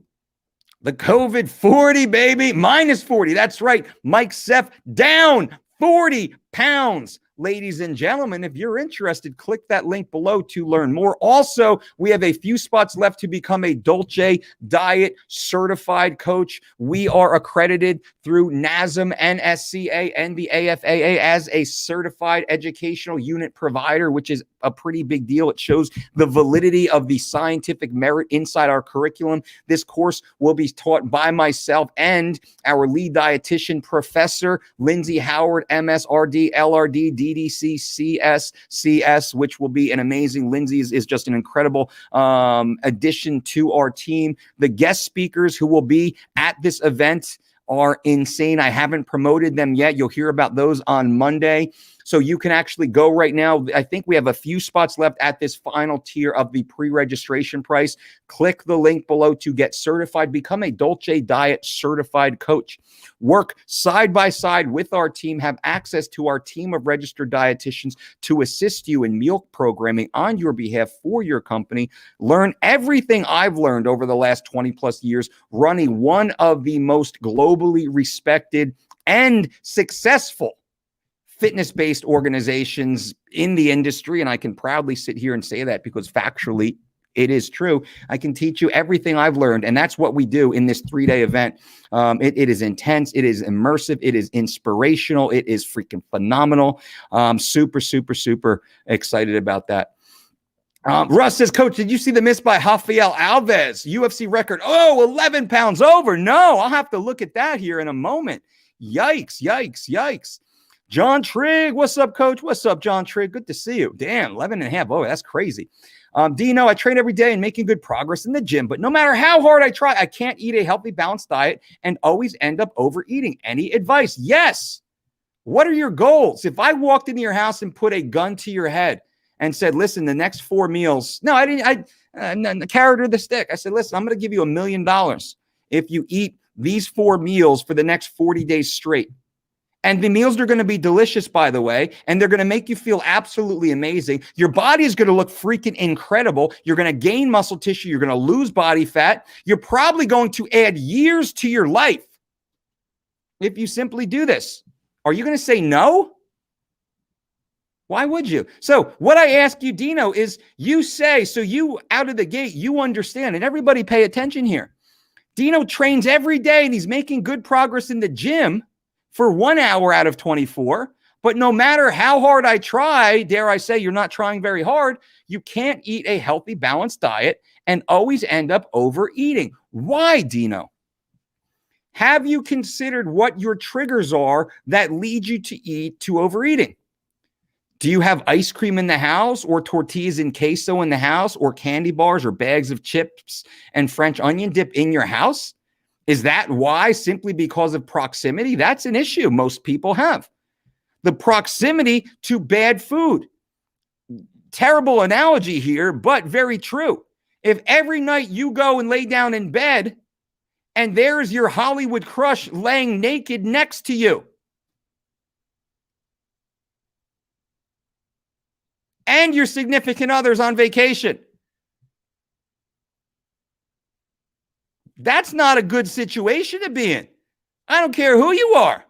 The COVID 40, baby, minus 40. That's right. Mike, Seth, down 40 pounds. Ladies and gentlemen, if you're interested, click that link below to learn more. Also, we have a few spots left to become a Dolce Diet certified coach. We are accredited through NASM, NSCA, and the AFAA as a certified educational unit provider, which is a pretty big deal. It shows the validity of the scientific merit inside our curriculum. This course will be taught by myself and our lead dietitian, Professor Lindsay Howard, MSRD, LRD, DDC, CS, which will be an amazing. Lindsay is just an incredible addition to our team. The guest speakers who will be at this event are insane. I haven't promoted them yet. You'll hear about those on Monday. So you can actually go right now. I think we have a few spots left at this final tier of the pre-registration price. Click the link below to get certified. Become a Dolce Diet certified coach. Work side by side with our team. Have access to our team of registered dietitians to assist you in meal programming on your behalf for your company. Learn everything I've learned over the last 20 plus years running one of the most globally respected and successful fitness-based organizations in the industry. And I can proudly sit here and say that because factually it is true. I can teach you everything I've learned. And that's what we do in this 3-day event. It is intense. It is immersive. It is inspirational. It is freaking phenomenal. Super, super, super excited about that. Russ says, Coach, did you see the miss by Rafael Alves? UFC record. 11 pounds over. No, I'll have to look at that here in a moment. Yikes, yikes, yikes. John Trigg, what's up, Coach? What's up, John Trigg? Good to see you. Damn, 11 and a half. Oh, that's crazy. Dino, I train every day and making good progress in the gym, but no matter how hard I try, I can't eat a healthy, balanced diet and always end up overeating. Any advice? Yes. What are your goals? If I walked into your house and put a gun to your head and said, listen, the next 4 meals, no, I didn't, the carrot or the stick. I said, listen, I'm going to give you $1 million if you eat these 4 meals for the next 40 days straight. And the meals are going to be delicious, by the way, and they're going to make you feel absolutely amazing. Your body is going to look freaking incredible. You're going to gain muscle tissue. You're going to lose body fat. You're probably going to add years to your life if you simply do this. Are you going to say no? Why would you? So what I ask you, Dino, is you say, so you out of the gate, you understand, and everybody pay attention here. Dino trains every day and he's making good progress in the gym for 1 hour out of 24. But no matter how hard I try, dare I say, you're not trying very hard, you can't eat a healthy, balanced diet and always end up overeating. Why, Dino? Have you considered what your triggers are that lead you to overeating? Do you have ice cream in the house, or tortillas and queso in the house, or candy bars or bags of chips and French onion dip in your house? Is that why? Simply because of proximity? That's an issue most people have. The proximity to bad food. Terrible analogy here, but very true. If every night you go and lay down in bed and there's your Hollywood crush laying naked next to you, and your significant other's on vacation, that's not a good situation to be in. I don't care who you are.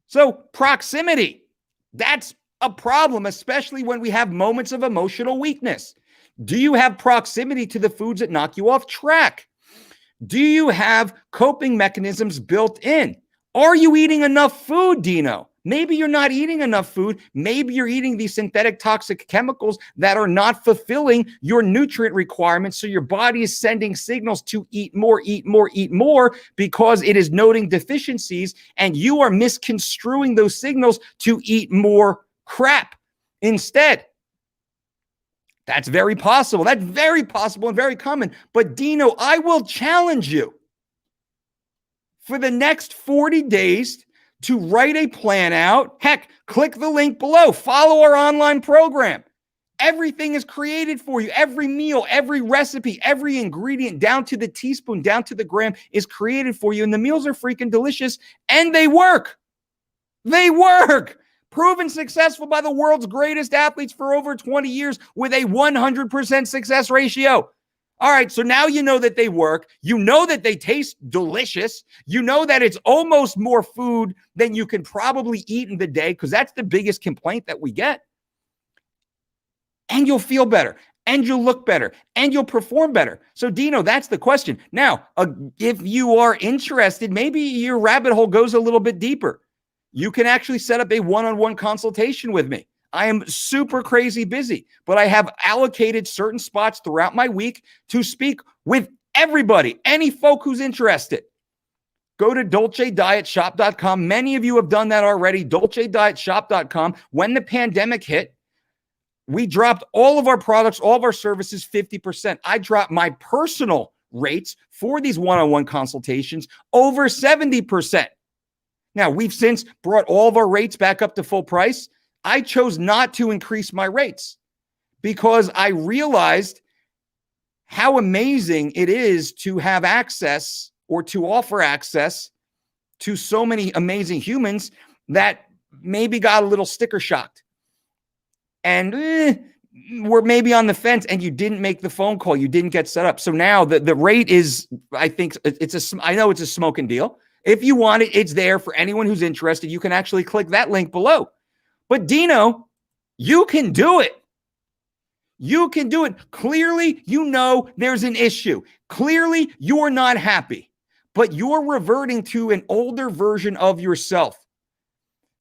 So proximity, that's a problem, especially when we have moments of emotional weakness. Do you have proximity to the foods that knock you off track? Do you have coping mechanisms built in? Are you eating enough food, Dino? Maybe you're not eating enough food. Maybe you're eating these synthetic toxic chemicals that are not fulfilling your nutrient requirements. So your body is sending signals to eat more, eat more, eat more, because it is noting deficiencies, and you are misconstruing those signals to eat more crap instead. That's very possible. That's very possible and very common. But Dino, I will challenge you for the next 40 days to write a plan out. Heck, click the link below. Follow our online program. Everything is created for you. Every meal, every recipe, every ingredient, down to the teaspoon, down to the gram, is created for you. And the meals are freaking delicious, and they work. They work. Proven successful by the world's greatest athletes for over 20 years with a 100% success ratio. All right, so now you know that they work. You know that they taste delicious. You know that it's almost more food than you can probably eat in the day, because that's the biggest complaint that we get. And you'll feel better, and you'll look better, and you'll perform better. So, Dino, that's the question. Now, if you are interested, maybe your rabbit hole goes a little bit deeper. You can actually set up a one-on-one consultation with me. I am super crazy busy, but I have allocated certain spots throughout my week to speak with everybody, any folk who's interested. Go to dolcedietshop.com. Many of you have done that already. dolcedietshop.com. When the pandemic hit, we dropped all of our products, all of our services 50%. I dropped my personal rates for these one-on-one consultations over 70%. Now, we've since brought all of our rates back up to full price. I chose not to increase my rates because I realized how amazing it is to have access, or to offer access, to so many amazing humans that maybe got a little sticker shocked and were maybe on the fence, and you didn't make the phone call. You didn't get set up. So now the rate is, I think I know it's a smoking deal. If you want it, it's there for anyone who's interested. You can actually click that link below. But Dino, you can do it. You can do it. Clearly, you know there's an issue. Clearly, you're not happy, but you're reverting to an older version of yourself.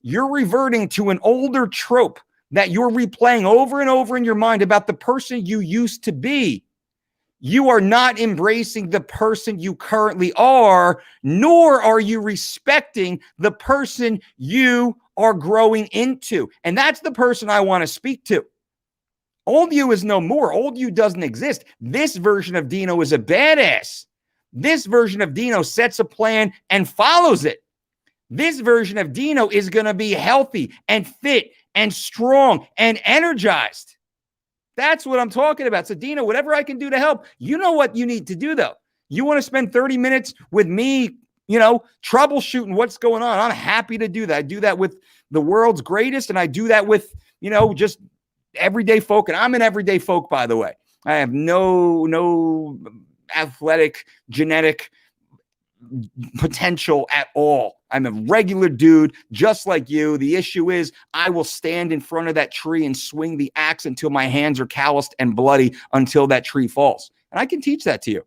You're reverting to an older trope that you're replaying over and over in your mind about the person you used to be. You are not embracing the person you currently are, nor are you respecting the person you are growing into. And that's the person I want to speak to. Old you is no more. Old you doesn't exist. This version of Dino is a badass. This version of Dino sets a plan and follows it. This version of Dino is going to be healthy and fit and strong and energized. That's what I'm talking about. So, Dino, whatever I can do to help, you know what you need to do, though. You want to spend 30 minutes with me troubleshooting what's going on. I'm happy to do that. I do that with the world's greatest, and I do that with, just everyday folk. And I'm an everyday folk, by the way. I have no athletic, genetic potential at all. I'm a regular dude, just like you. The issue is I will stand in front of that tree and swing the axe until my hands are calloused and bloody until that tree falls. And I can teach that to you.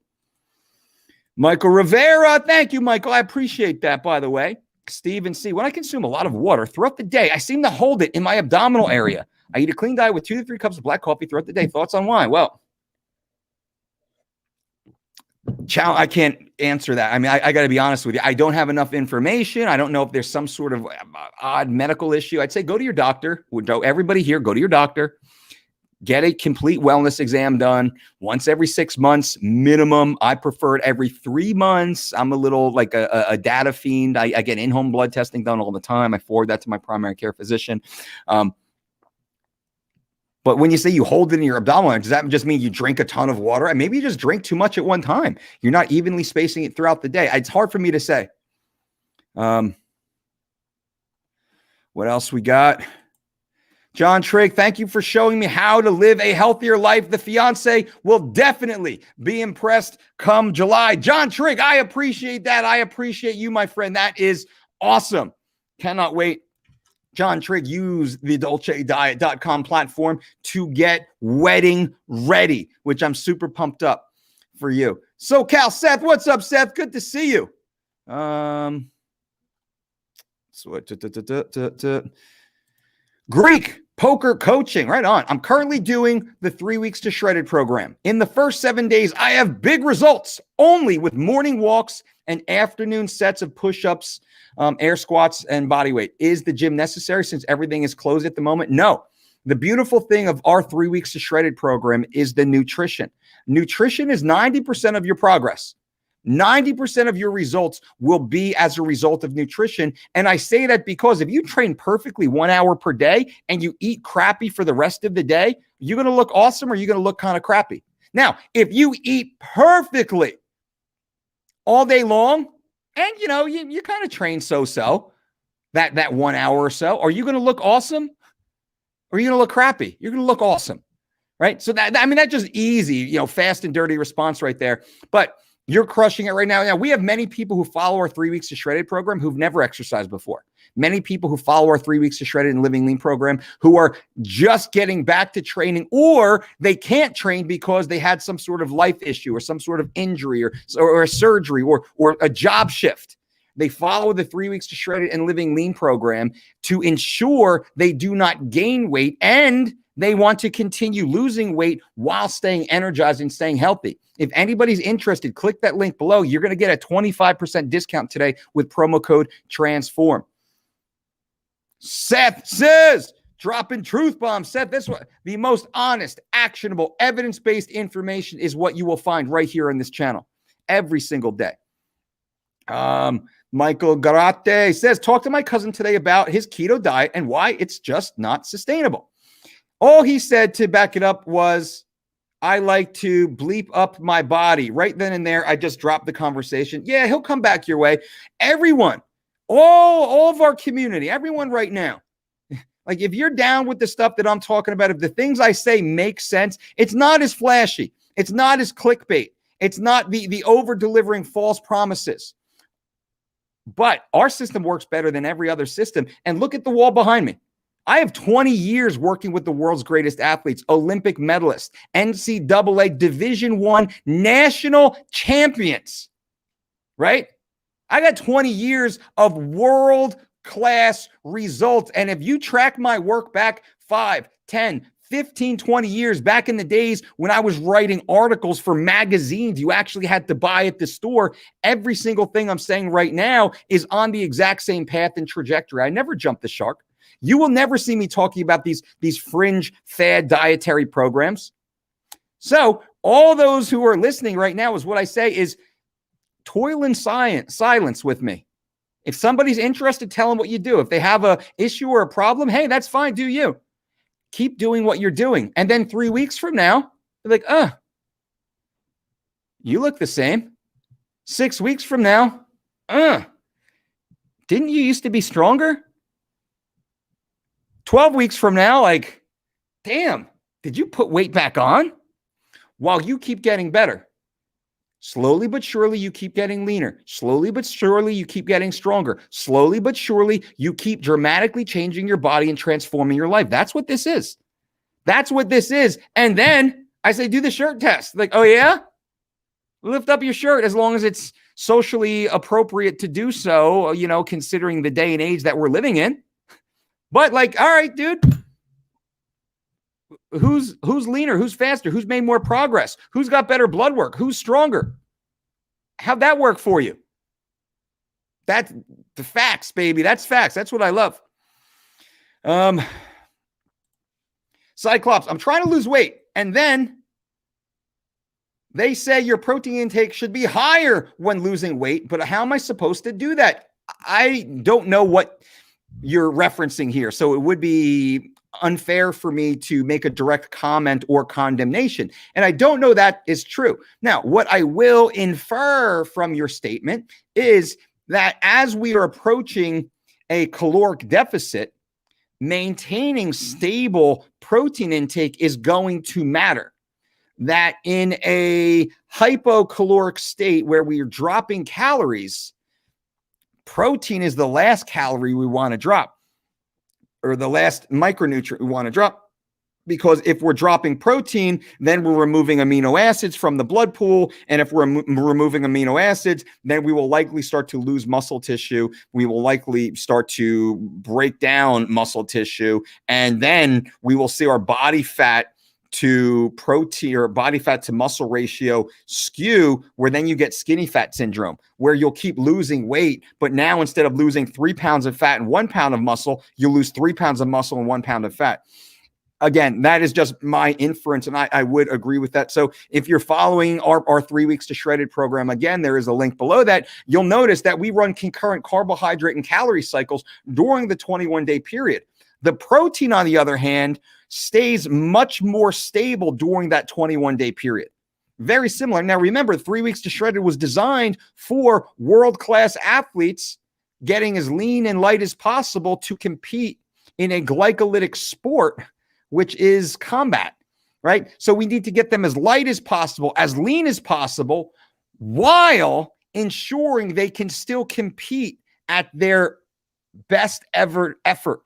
Michael Rivera, thank you, Michael. I appreciate that, by the way. Stephen C. When I consume a lot of water throughout the day, I seem to hold it in my abdominal area. I eat a clean diet with 2 to 3 cups of black coffee throughout the day. Thoughts on why? Well, I can't answer that. I mean, I got to be honest with you. I don't have enough information. I don't know if there's some sort of odd medical issue. I'd say go to your doctor. Everybody here, go to your doctor. Get a complete wellness exam done once every 6 months minimum. I prefer it every 3 months. I'm a little like a data fiend. I get in-home blood testing done all the time. I forward that to my primary care physician. But when you say you hold it in your abdominal, does that just mean you drink a ton of water? And maybe you just drink too much at one time. You're not evenly spacing it throughout the day. It's hard for me to say. What else we got? John Trigg, thank you for showing me how to live a healthier life. The fiance will definitely be impressed come July. John Trigg, I appreciate that. I appreciate you, my friend. That is awesome. Cannot wait. John Trigg, use the DolceDiet.com platform to get wedding ready, which I'm super pumped up for you. SoCal Seth, what's up, Seth? Good to see you. Greek poker coaching, right on. I'm currently doing the 3 weeks to shredded program. In the first 7 days, I have big results only with morning walks and afternoon sets of push-ups, air squats, and body weight. Is the gym necessary since everything is closed at the moment? No. The beautiful thing of our 3 weeks to shredded program is the nutrition. Nutrition is 90% of your progress. 90% of your results will be as a result of nutrition. And I say that because if you train perfectly 1 hour per day and you eat crappy for the rest of the day, you're going to look awesome or you're going to look kind of crappy. Now, if you eat perfectly all day long and, you kind of train so-so that 1 hour or so, are you going to look awesome or are you going to look crappy? You're going to look awesome, right? So that's just easy, fast and dirty response right there. But you're crushing it right now. Now, we have many people who follow our 3 weeks to shredded program who've never exercised before. Many people who follow our 3 weeks to shredded and living lean program who are just getting back to training, or they can't train because they had some sort of life issue or some sort of injury or a surgery or a job shift. They follow the 3 weeks to shredded and living lean program to ensure they do not gain weight and they want to continue losing weight while staying energized and staying healthy. If anybody's interested, click that link below. You're going to get a 25% discount today with promo code TRANSFORM. Seth says, dropping truth bombs. Seth, this one, the most honest, actionable, evidence-based information is what you will find right here on this channel every single day. Michael Garate says, talk to my cousin today about his keto diet and why it's just not sustainable. All he said to back it up was, I like to bleep up my body. Right then and there, I just dropped the conversation. Yeah, he'll come back your way. Everyone, all of our community, everyone right now, like if you're down with the stuff that I'm talking about, if the things I say make sense, it's not as flashy. It's not as clickbait. It's not the over-delivering false promises. But our system works better than every other system. And look at the wall behind me. I have 20 years working with the world's greatest athletes, Olympic medalists, NCAA Division I national champions, right? I got 20 years of world-class results. And if you track my work back 5, 10, 15, 20 years back in the days when I was writing articles for magazines, you actually had to buy at the store. Every single thing I'm saying right now is on the exact same path and trajectory. I never jumped the shark. You will never see me talking about these fringe fad dietary programs. So all those who are listening right now is what I say is toil in silence with me. If somebody's interested, tell them what you do. If they have a issue or a problem, hey, that's fine. Do you. Keep doing what you're doing. And then 3 weeks from now, they're like, you look the same. 6 weeks from now, Didn't you used to be stronger? 12 weeks from now, like, damn, did you put weight back on? While you keep getting better. Slowly but surely, you keep getting leaner. Slowly but surely, you keep getting stronger. Slowly but surely, you keep dramatically changing your body and transforming your life. That's what this is. That's what this is. And then I say, do the shirt test. Like, oh yeah? Lift up your shirt as long as it's socially appropriate to do so, you know, considering the day and age that we're living in. But like, all right, dude, who's leaner? Who's faster? Who's made more progress? Who's got better blood work? Who's stronger? How'd that work for you? That's the facts, baby. That's facts. That's what I love. Cyclops, I'm trying to lose weight. And then they say your protein intake should be higher when losing weight. But how am I supposed to do that? I don't know what you're referencing here. So it would be unfair for me to make a direct comment or condemnation. And I don't know that is true. Now, what I will infer from your statement is that as we are approaching a caloric deficit, maintaining stable protein intake is going to matter. That in a hypocaloric state where we are dropping calories, protein is the last calorie we want to drop, or the last micronutrient we want to drop. Because if we're dropping protein, then we're removing amino acids from the blood pool. And if we're removing amino acids, then we will likely start to lose muscle tissue. We will likely start to break down muscle tissue. And then we will see our body fat to protein or body fat to muscle ratio skew, where then you get skinny fat syndrome, where you'll keep losing weight. But now instead of losing 3 pounds of fat and 1 pound of muscle, you lose 3 pounds of muscle and 1 pound of fat. Again, that is just my inference, and I would agree with that. So if you're following our 3 weeks to shredded program, again, there is a link below that. You'll notice that we run concurrent carbohydrate and calorie cycles during the 21-day period. The protein, on the other hand, stays much more stable during that 21-day period. Very similar. Now, remember, 3 weeks to shredded was designed for world-class athletes getting as lean and light as possible to compete in a glycolytic sport, which is combat, right? So we need to get them as light as possible, as lean as possible, while ensuring they can still compete at their best ever effort.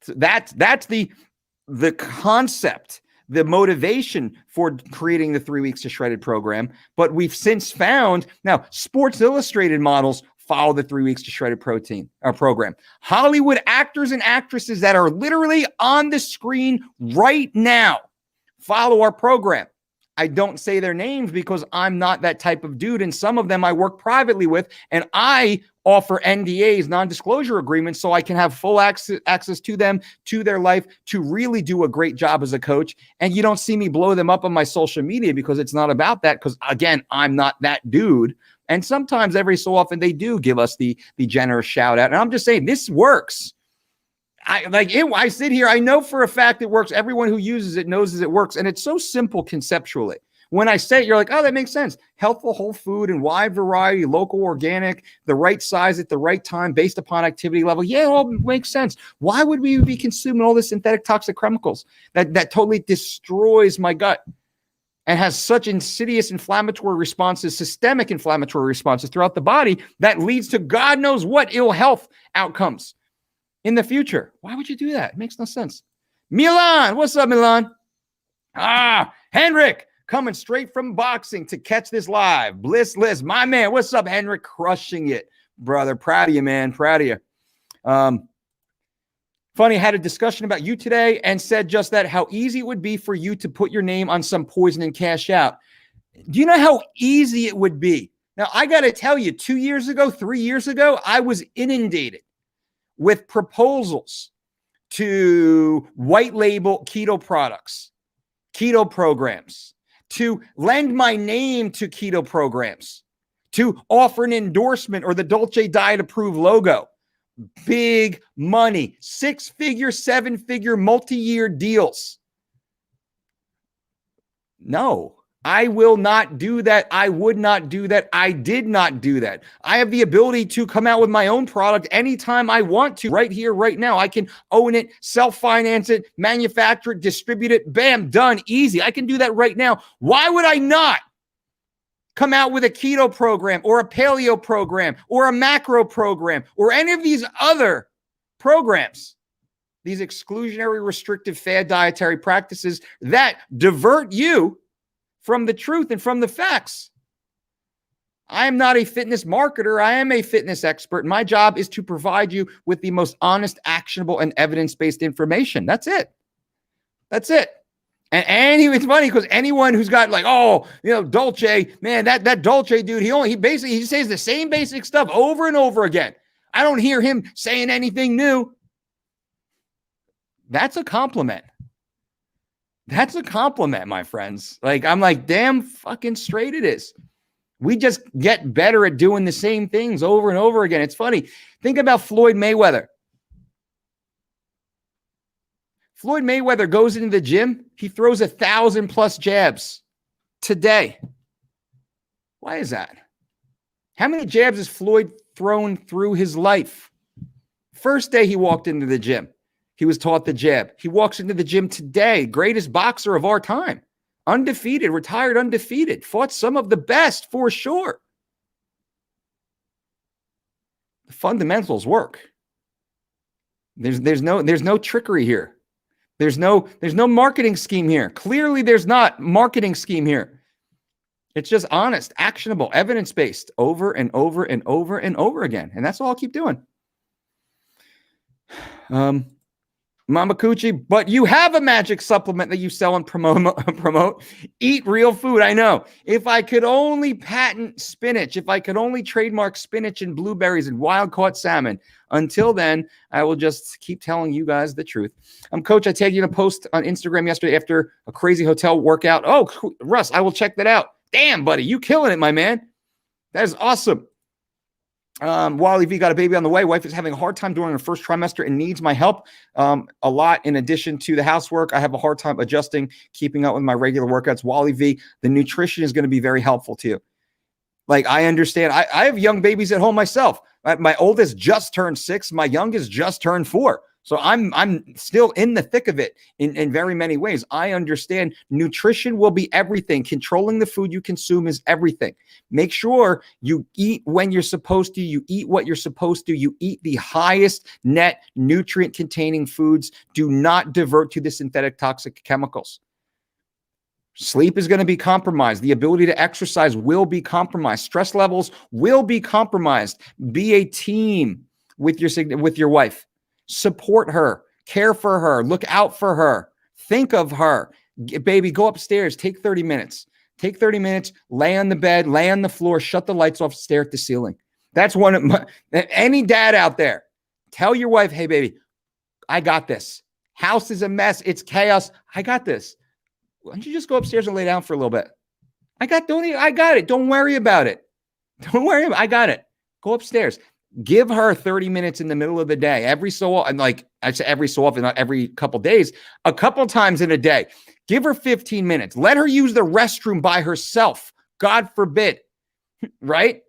So that's the concept, the motivation for creating the 3 weeks to shredded program. But we've since found, now Sports Illustrated models follow the 3 weeks to shredded program. Hollywood actors and actresses that are literally on the screen right now follow our program. I don't say their names because I'm not that type of dude. And some of them I work privately with, and I offer NDAs, non-disclosure agreements, so I can have full access to them, to their life, to really do a great job as a coach. And you don't see me blow them up on my social media because it's not about that. Because again, I'm not that dude. And sometimes every so often they do give us the generous shout out. And I'm just saying this works. I sit here, I know for a fact it works. Everyone who uses it knows it works. And it's so simple conceptually. When I say it, you're like, oh, that makes sense. Healthful, whole food and wide variety, local, organic, the right size at the right time based upon activity level. Yeah, it all makes sense. Why would we be consuming all this synthetic toxic chemicals that totally destroys my gut and has such insidious inflammatory responses, systemic inflammatory responses throughout the body that leads to God knows what ill health outcomes in the future? Why would you do that? It makes no sense. Milan, what's up, Milan? Henrik, coming straight from boxing to catch this live. Bliss List, my man, what's up, Henrik? Crushing it, brother. Proud of you, man. Proud of you. Funny, I had a discussion about you today and said just that, how easy it would be for you to put your name on some poison and cash out. Do you know how easy it would be? Now, I got to tell you, 2 years ago, 3 years ago, I was inundated with proposals to white label keto products, keto programs, to lend my name to keto programs, to offer an endorsement or the Dolce Diet approved logo. Big money, 6-figure, 7-figure, multi-year deals. No, I will not do that. I would not do that. I did not do that. I have the ability to come out with my own product anytime I want to, right here, right now. I can own it, self-finance it, manufacture it, distribute it. Bam, done, easy. I can do that right now. Why would I not come out with a keto program or a paleo program or a macro program or any of these other programs? These exclusionary, restrictive, fad dietary practices that divert you from the truth and from the facts. I am not a fitness marketer. I am a fitness expert. My job is to provide you with the most honest, actionable, and evidence-based information. That's it. That's it. And it's funny because anyone who's got like, oh, you know, Dolce, man, that Dolce dude, he says the same basic stuff over and over again. I don't hear him saying anything new. That's a compliment. That's a compliment, my friends. Like, I'm like, damn fucking straight it is. We just get better at doing the same things over and over again. It's funny. Think about Floyd Mayweather. Floyd Mayweather goes into the gym. He throws 1,000+ jabs today. Why is that? How many jabs has Floyd thrown through his life? First day he walked into the gym, he was taught the jab. He walks into the gym today, greatest boxer of our time, undefeated, retired undefeated, fought some of the best for sure. The fundamentals work. There's no trickery here. There's no marketing scheme here. Clearly, there's not marketing scheme here. It's just honest, actionable, evidence-based over and over and over and over again. And that's all I'll keep doing. Mama Coochie, but you have a magic supplement that you sell and promote. Eat real food. I know. If I could only patent spinach, if I could only trademark spinach and blueberries and wild-caught salmon. Until then, I will just keep telling you guys the truth. Coach, I tagged you in a post on Instagram yesterday after a crazy hotel workout. Oh, Russ, I will check that out. Damn, buddy, you killing it, my man. That is awesome. Wally V got a baby on the way. Wife is having a hard time during her first trimester and needs my help a lot. In addition to the housework, I have a hard time adjusting, keeping up with my regular workouts. Wally V, the nutrition is going to be very helpful to you. Like, I understand. I have young babies at home myself. My oldest just turned 6. My youngest just turned 4. So I'm still in the thick of it in very many ways. I understand nutrition will be everything. Controlling the food you consume is everything. Make sure you eat when you're supposed to. You eat what you're supposed to. You eat the highest net nutrient containing foods. Do not divert to the synthetic toxic chemicals. Sleep is going to be compromised. The ability to exercise will be compromised. Stress levels will be compromised. Be a team with your wife. Support her, care for her, look out for her, think of her. Baby, go upstairs, take 30 minutes. Take 30 minutes, lay on the bed, lay on the floor, shut the lights off, stare at the ceiling. That's one of my, any dad out there, tell your wife, hey, baby, I got this. House is a mess. It's chaos. I got this. Why don't you just go upstairs and lay down for a little bit? I got it. Don't worry about it. Don't worry about it. I got it. Go upstairs. Give her 30 minutes in the middle of the day, every so often, like I say every so often, not every couple days, a couple times in a day. Give her 15 minutes. Let her use the restroom by herself. God forbid, right?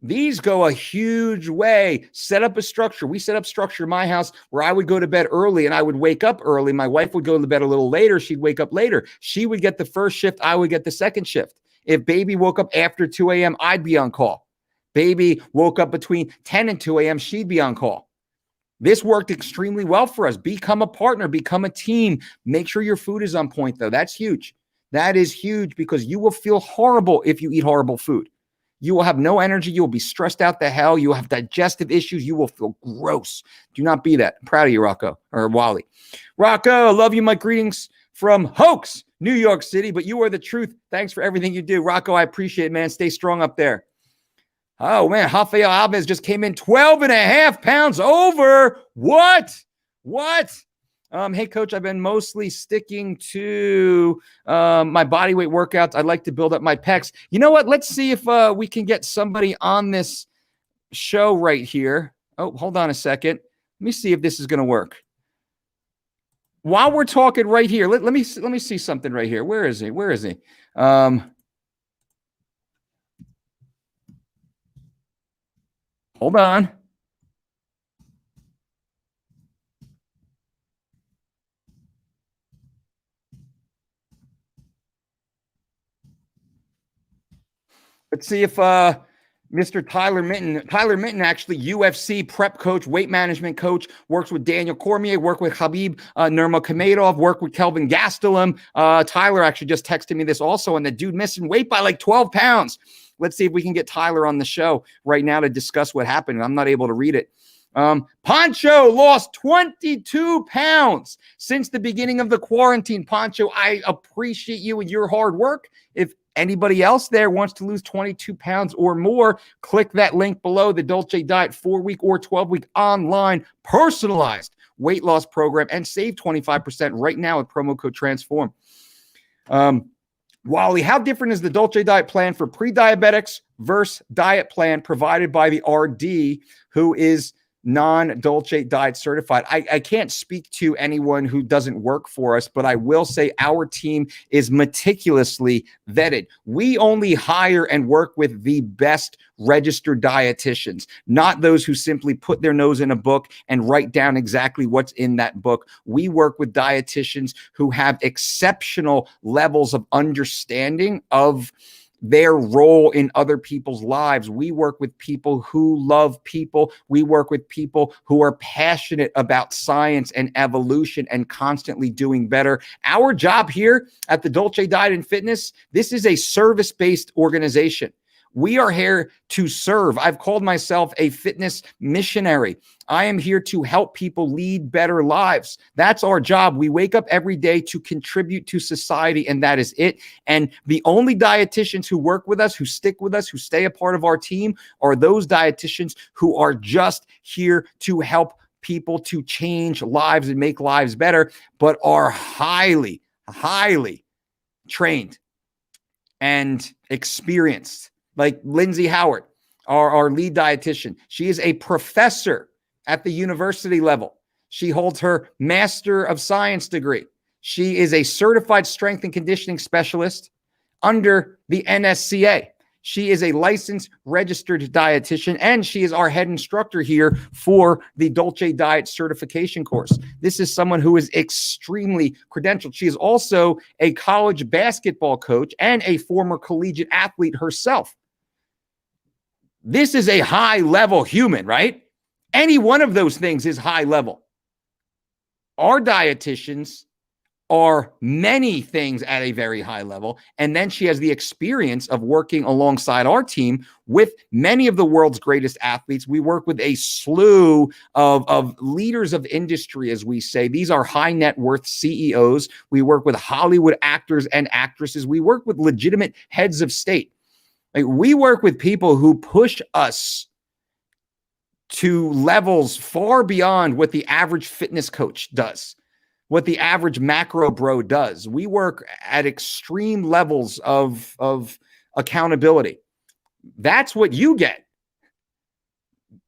These go a huge way. Set up a structure. We set up structure in my house where I would go to bed early and I would wake up early. My wife would go to bed a little later. She'd wake up later. She would get the first shift. I would get the second shift. If baby woke up after 2 a.m., I'd be on call. Baby woke up between 10 and 2 a.m., she'd be on call. This worked extremely well for us. Become a partner, become a team. Make sure your food is on point, though. That's huge. That is huge because you will feel horrible if you eat horrible food. You will have no energy. You will be stressed out the hell. You will have digestive issues. You will feel gross. Do not be that. I'm proud of you, Rocco, or Wally. Rocco, love you. My greetings from Hoax, New York City, but you are the truth. Thanks for everything you do. Rocco, I appreciate it, man. Stay strong up there. Oh, man, Rafael Alves just came in 12.5 pounds over. What? Hey, Coach, I've been mostly sticking to my body weight workouts. I'd like to build up my pecs. You know what? Let's see if we can get somebody on this show right here. Oh, hold on a second. Let me see if this is going to work. While we're talking right here, let me see something right here. Where is he? Hold on. Let's see if Mr. Tyler Minton, actually UFC prep coach, weight management coach, works with Daniel Cormier, worked with Khabib Nurmagomedov, worked with Kelvin Gastelum. Tyler actually just texted me this also, and the dude missing weight by like 12 pounds. Let's see if we can get Tyler on the show right now to discuss what happened. I'm not able to read it. Poncho lost 22 pounds since the beginning of the quarantine. Poncho, I appreciate you and your hard work. If anybody else there wants to lose 22 pounds or more, click that link below, the Dolce Diet 4-week or 12-week online personalized weight loss program, and save 25% right now with promo code TRANSFORM. Wally, how different is the Dolce Diet plan for pre-diabetics versus diet plan provided by the RD who is non-Dolce Diet certified? I can't speak to anyone who doesn't work for us, but I will say our team is meticulously vetted. We only hire and work with the best registered dietitians, not those who simply put their nose in a book and write down exactly what's in that book. We work with dietitians who have exceptional levels of understanding of their role in other people's lives. We work with people who love people. We work with people who are passionate about science and evolution and constantly doing better. Our job here at the Dolce Diet and Fitness, this is a service-based organization. We are here to serve. I've called myself a fitness missionary. I am here to help people lead better lives. That's our job. We wake up every day to contribute to society, and that is it. And the only dietitians who work with us, who stick with us, who stay a part of our team are those dietitians who are just here to help people to change lives and make lives better, but are highly, highly trained and experienced. Like Lindsay Howard, our lead dietitian. She is a professor at the university level. She holds her Master of Science degree. She is a certified strength and conditioning specialist under the NSCA. She is a licensed registered dietitian, and she is our head instructor here for the Dolce Diet certification course. This is someone who is extremely credentialed. She is also a college basketball coach and a former collegiate athlete herself. This is a high-level human, right? Any one of those things is high level. Our dietitians are many things at a very high level. And then she has the experience of working alongside our team with many of the world's greatest athletes. We work with a slew of leaders of industry, as we say. These are high net worth CEOs. We work with Hollywood actors and actresses. We work with legitimate heads of state. Like, we work with people who push us to levels far beyond what the average fitness coach does, what the average macro bro does. We work at extreme levels of accountability. That's what you get.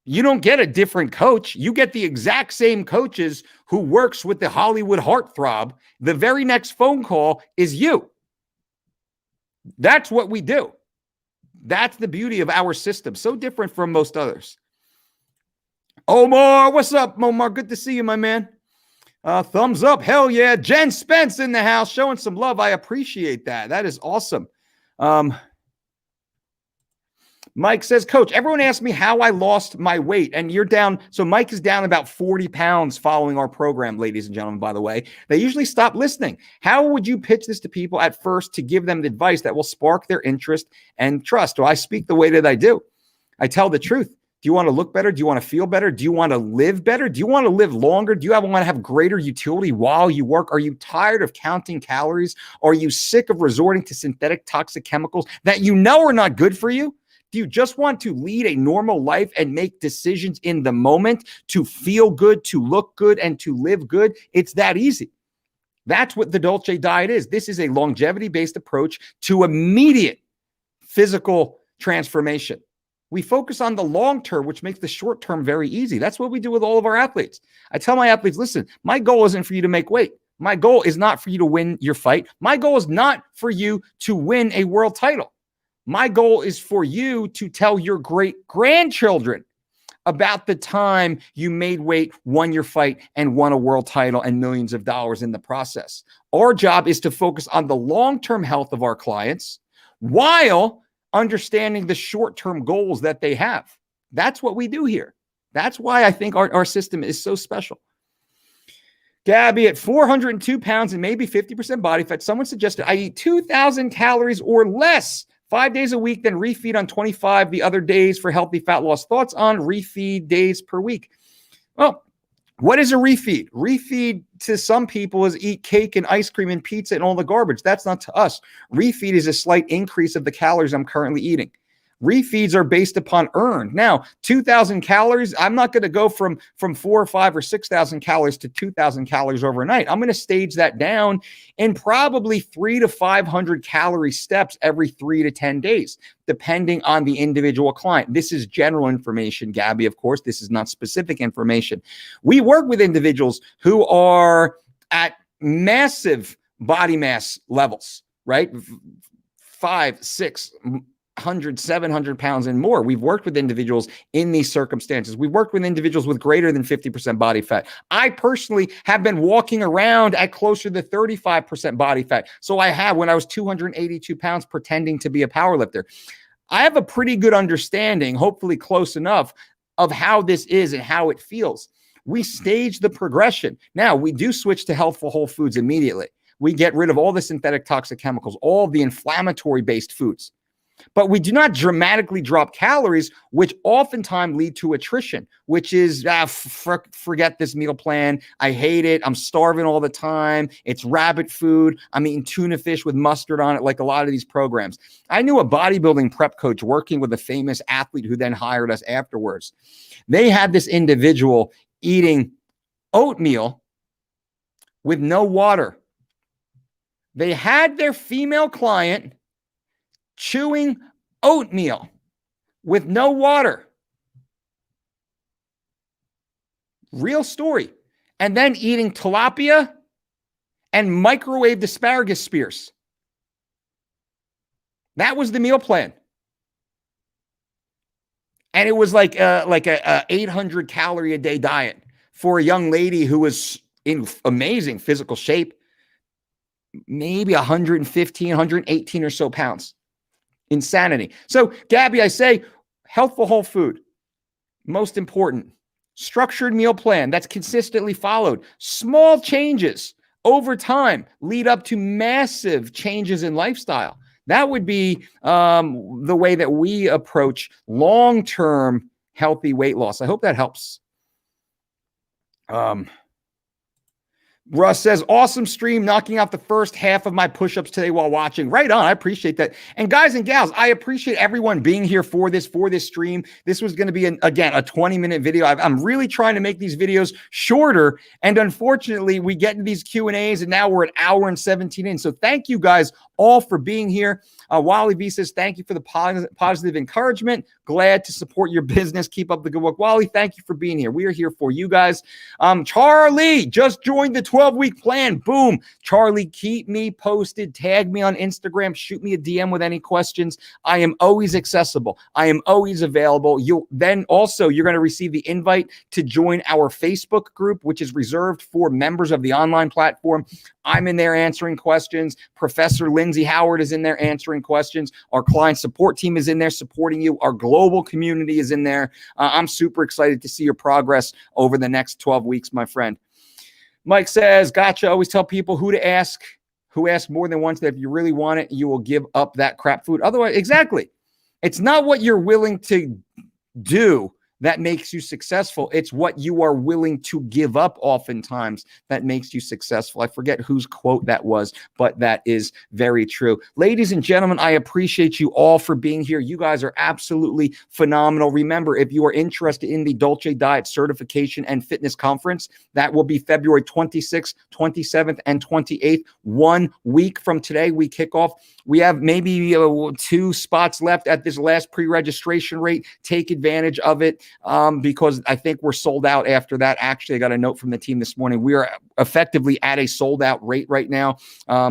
You don't get a different coach. You get the exact same coaches who works with the Hollywood heartthrob. The very next phone call is you. That's what we do. That's the beauty of our system. So different from most others. Omar, what's up, Omar? Good to see you, my man. Thumbs up. Hell yeah. Jen Spence in the house showing some love. I appreciate that. That is awesome. Mike says, Coach, everyone asks me how I lost my weight, and you're down. So Mike is down about 40 pounds following our program, ladies and gentlemen, by the way. They usually stop listening. How would you pitch this to people at first to give them the advice that will spark their interest and trust? Do I speak the way that I do? I tell the truth. Do you want to look better? Do you want to feel better? Do you want to live better? Do you want to live longer? Do you want to have greater utility while you work? Are you tired of counting calories? Are you sick of resorting to synthetic toxic chemicals that you know are not good for you? Do you just want to lead a normal life and make decisions in the moment to feel good, to look good, and to live good? It's that easy. That's what the Dolce Diet is. This is a longevity-based approach to immediate physical transformation. We focus on the long term, which makes the short term very easy. That's what we do with all of our athletes. I tell my athletes, listen, my goal isn't for you to make weight. My goal is not for you to win your fight. My goal is not for you to win a world title. My goal is for you to tell your great-grandchildren about the time you made weight, won your fight, and won a world title and millions of dollars in the process. Our job is to focus on the long-term health of our clients while understanding the short-term goals that they have. That's what we do here. That's why I think our system is so special. Gabby, at 402 pounds and maybe 50% body fat, someone suggested I eat 2,000 calories or less 5 days a week, then refeed on 25 the other days for healthy fat loss. Thoughts on refeed days per week? Well, what is a refeed? Refeed to some people is eat cake and ice cream and pizza and all the garbage. That's not to us. Refeed is a slight increase of the calories I'm currently eating. Refeeds are based upon earned. Now, 2,000 calories, I'm not going to go from 4 or 5 or 6,000 calories to 2,000 calories overnight. I'm going to stage that down in probably 300 to 500 calorie steps every 3 to 10 days, depending on the individual client. This is general information, Gabby, of course. This is not specific information. We work with individuals who are at massive body mass levels, right? 5, 6, 100, 700 pounds and more. We've worked with individuals in these circumstances. We've worked with individuals with greater than 50% body fat. I personally have been walking around at closer to 35% body fat. So I have, when I was 282 pounds, pretending to be a powerlifter. I have a pretty good understanding, hopefully close enough, of how this is and how it feels. We stage the progression. Now, we do switch to healthful whole foods immediately. We get rid of all the synthetic toxic chemicals, all the inflammatory-based foods. But we do not dramatically drop calories, which oftentimes lead to attrition, which is, forget this meal plan. I hate it. I'm starving all the time. It's rabbit food. I'm eating tuna fish with mustard on it, like a lot of these programs. I knew a bodybuilding prep coach working with a famous athlete who then hired us afterwards. They had this individual eating oatmeal with no water. They had their female client chewing oatmeal with no water. Real story. And then eating tilapia and microwaved asparagus spears. That was the meal plan. And it was like a 800 calorie a day diet for a young lady who was in amazing physical shape, maybe 115, 118 or so pounds. Insanity. So, Gabby, I say healthful whole food. Most important. Structured meal plan that's consistently followed. Small changes over time lead up to massive changes in lifestyle. That would be the way that we approach long-term healthy weight loss. I hope that helps. Russ says, awesome stream, knocking out the first half of my push-ups today while watching. Right on. I appreciate that. And guys and gals, I appreciate everyone being here for this stream. This was going to be, again, a 20-minute video. I'm really trying to make these videos shorter. And unfortunately, we get into these Q&As, and now we're an hour and 17 in. So thank you guys all for being here. Wally V says, thank you for the positive encouragement. Glad to support your business. Keep up the good work. Wally, thank you for being here. We are here for you guys. Charlie just joined the 12-week plan. Boom. Charlie, keep me posted. Tag me on Instagram. Shoot me a DM with any questions. I am always accessible. I am always available. You're going to receive the invite to join our Facebook group, which is reserved for members of the online platform. I'm in there answering questions. Professor Lindsay Howard is in there answering questions. Our client support team is in there supporting you. Our global community is in there. I'm super excited to see your progress over the next 12 weeks, my friend. Mike says, gotcha. Always tell people who to ask, who ask more than once, that if you really want it, you will give up that crap food. Otherwise, exactly. It's not what you're willing to do that makes you successful. It's what you are willing to give up oftentimes that makes you successful. I forget whose quote that was, but that is very true. Ladies and gentlemen, I appreciate you all for being here. You guys are absolutely phenomenal. Remember, if you are interested in the Dolce Diet Certification and Fitness Conference, that will be February 26th, 27th, and 28th. 1 week from today, we kick off. We have maybe 2 spots left at this last pre-registration rate. Take advantage of it. because I think we're sold out after that. Actually, I got a note from the team this morning. We are effectively at a sold out rate right now.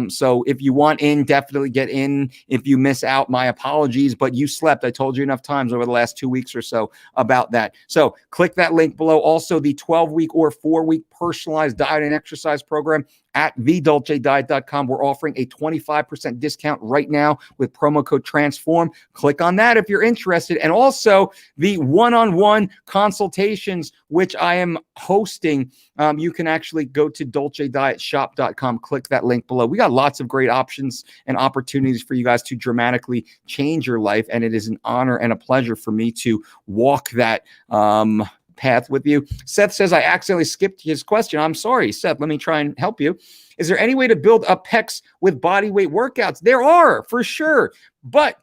So if you want in, definitely get in. If you miss out, my apologies, but you slept. I told you enough times over the last 2 weeks or so about that. So click that link below. Also, the 12-week or 4-week personalized diet and exercise program at thedolcediet.com. We're offering a 25% discount right now with promo code TRANSFORM. Click on that if you're interested. And also the one-on-one consultations, which I am hosting. You can actually go to dolcedietshop.com. Click that link below. We got lots of great options and opportunities for you guys to dramatically change your life. And it is an honor and a pleasure for me to walk that path with you. Seth says, I accidentally skipped his question. I'm sorry, Seth. Let me try and help you. Is there any way to build up pecs with body weight workouts? There are, for sure. But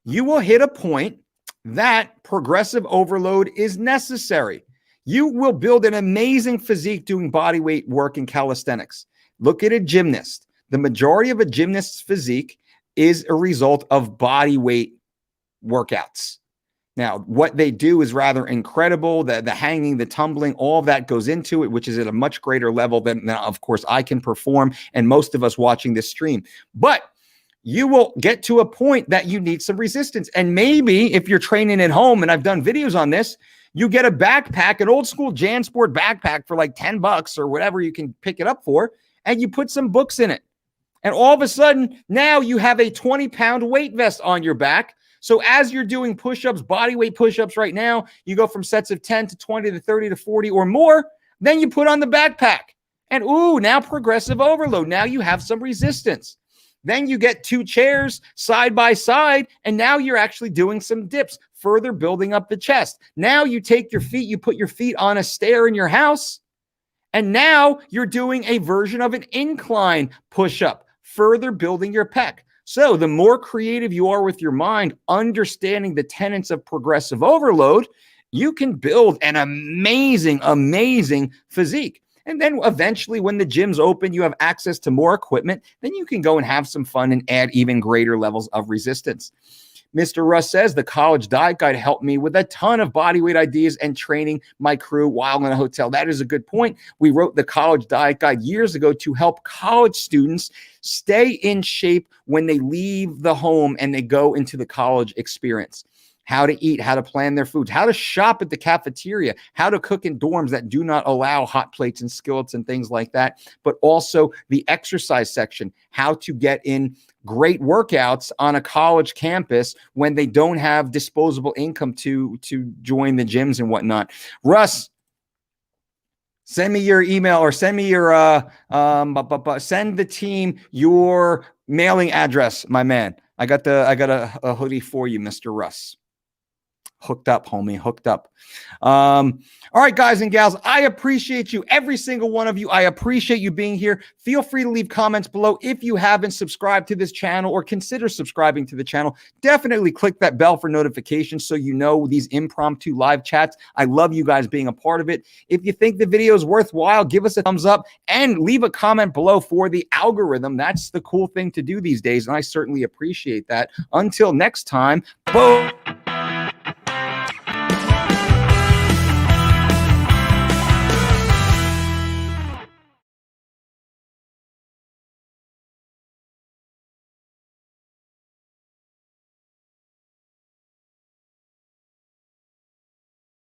you will hit a point that progressive overload is necessary. You will build an amazing physique doing body weight work in calisthenics. Look at a gymnast. The majority of a gymnast's physique is a result of body weight workouts. Now, what they do is rather incredible. The hanging, the tumbling, all of that goes into it, which is at a much greater level than, of course, I can perform and most of us watching this stream. But you will get to a point that you need some resistance. And maybe if you're training at home, and I've done videos on this, you get a backpack, an old school JanSport backpack for like $10 or whatever you can pick it up for, and you put some books in it. And all of a sudden, now you have a 20-pound weight vest on your back. So as you're doing push-ups, body weight push-ups right now, you go from sets of 10 to 20 to 30 to 40 or more, then you put on the backpack. And ooh, now progressive overload. Now you have some resistance. Then you get 2 chairs side by side, and now you're actually doing some dips, further building up the chest. Now you take your feet, you put your feet on a stair in your house, and now you're doing a version of an incline push-up, further building your pec. So the more creative you are with your mind, understanding the tenets of progressive overload, you can build an amazing, amazing physique. And then eventually when the gym's open, you have access to more equipment, then you can go and have some fun and add even greater levels of resistance. Mr. Russ says, the college diet guide helped me with a ton of bodyweight ideas and training my crew while in a hotel. That is a good point. We wrote the college diet guide years ago to help college students stay in shape when they leave the home and they go into the college experience. How to eat, how to plan their foods, how to shop at the cafeteria, how to cook in dorms that do not allow hot plates and skillets and things like that, but also the exercise section, how to get in great workouts on a college campus when they don't have disposable income to join the gyms and whatnot. Russ, send me your email or send me your, send the team your mailing address, my man. I got a hoodie for you, Mr. Russ. Hooked up, homie, hooked up. All right, guys and gals, I appreciate you, every single one of you. I appreciate you being here. Feel free to leave comments below. If you haven't subscribed to this channel or consider subscribing to the channel, definitely click that bell for notifications so you know these impromptu live chats. I love you guys being a part of it. If you think the video is worthwhile, give us a thumbs up and leave a comment below for the algorithm. That's the cool thing to do these days, and I certainly appreciate that. Until next time, boom.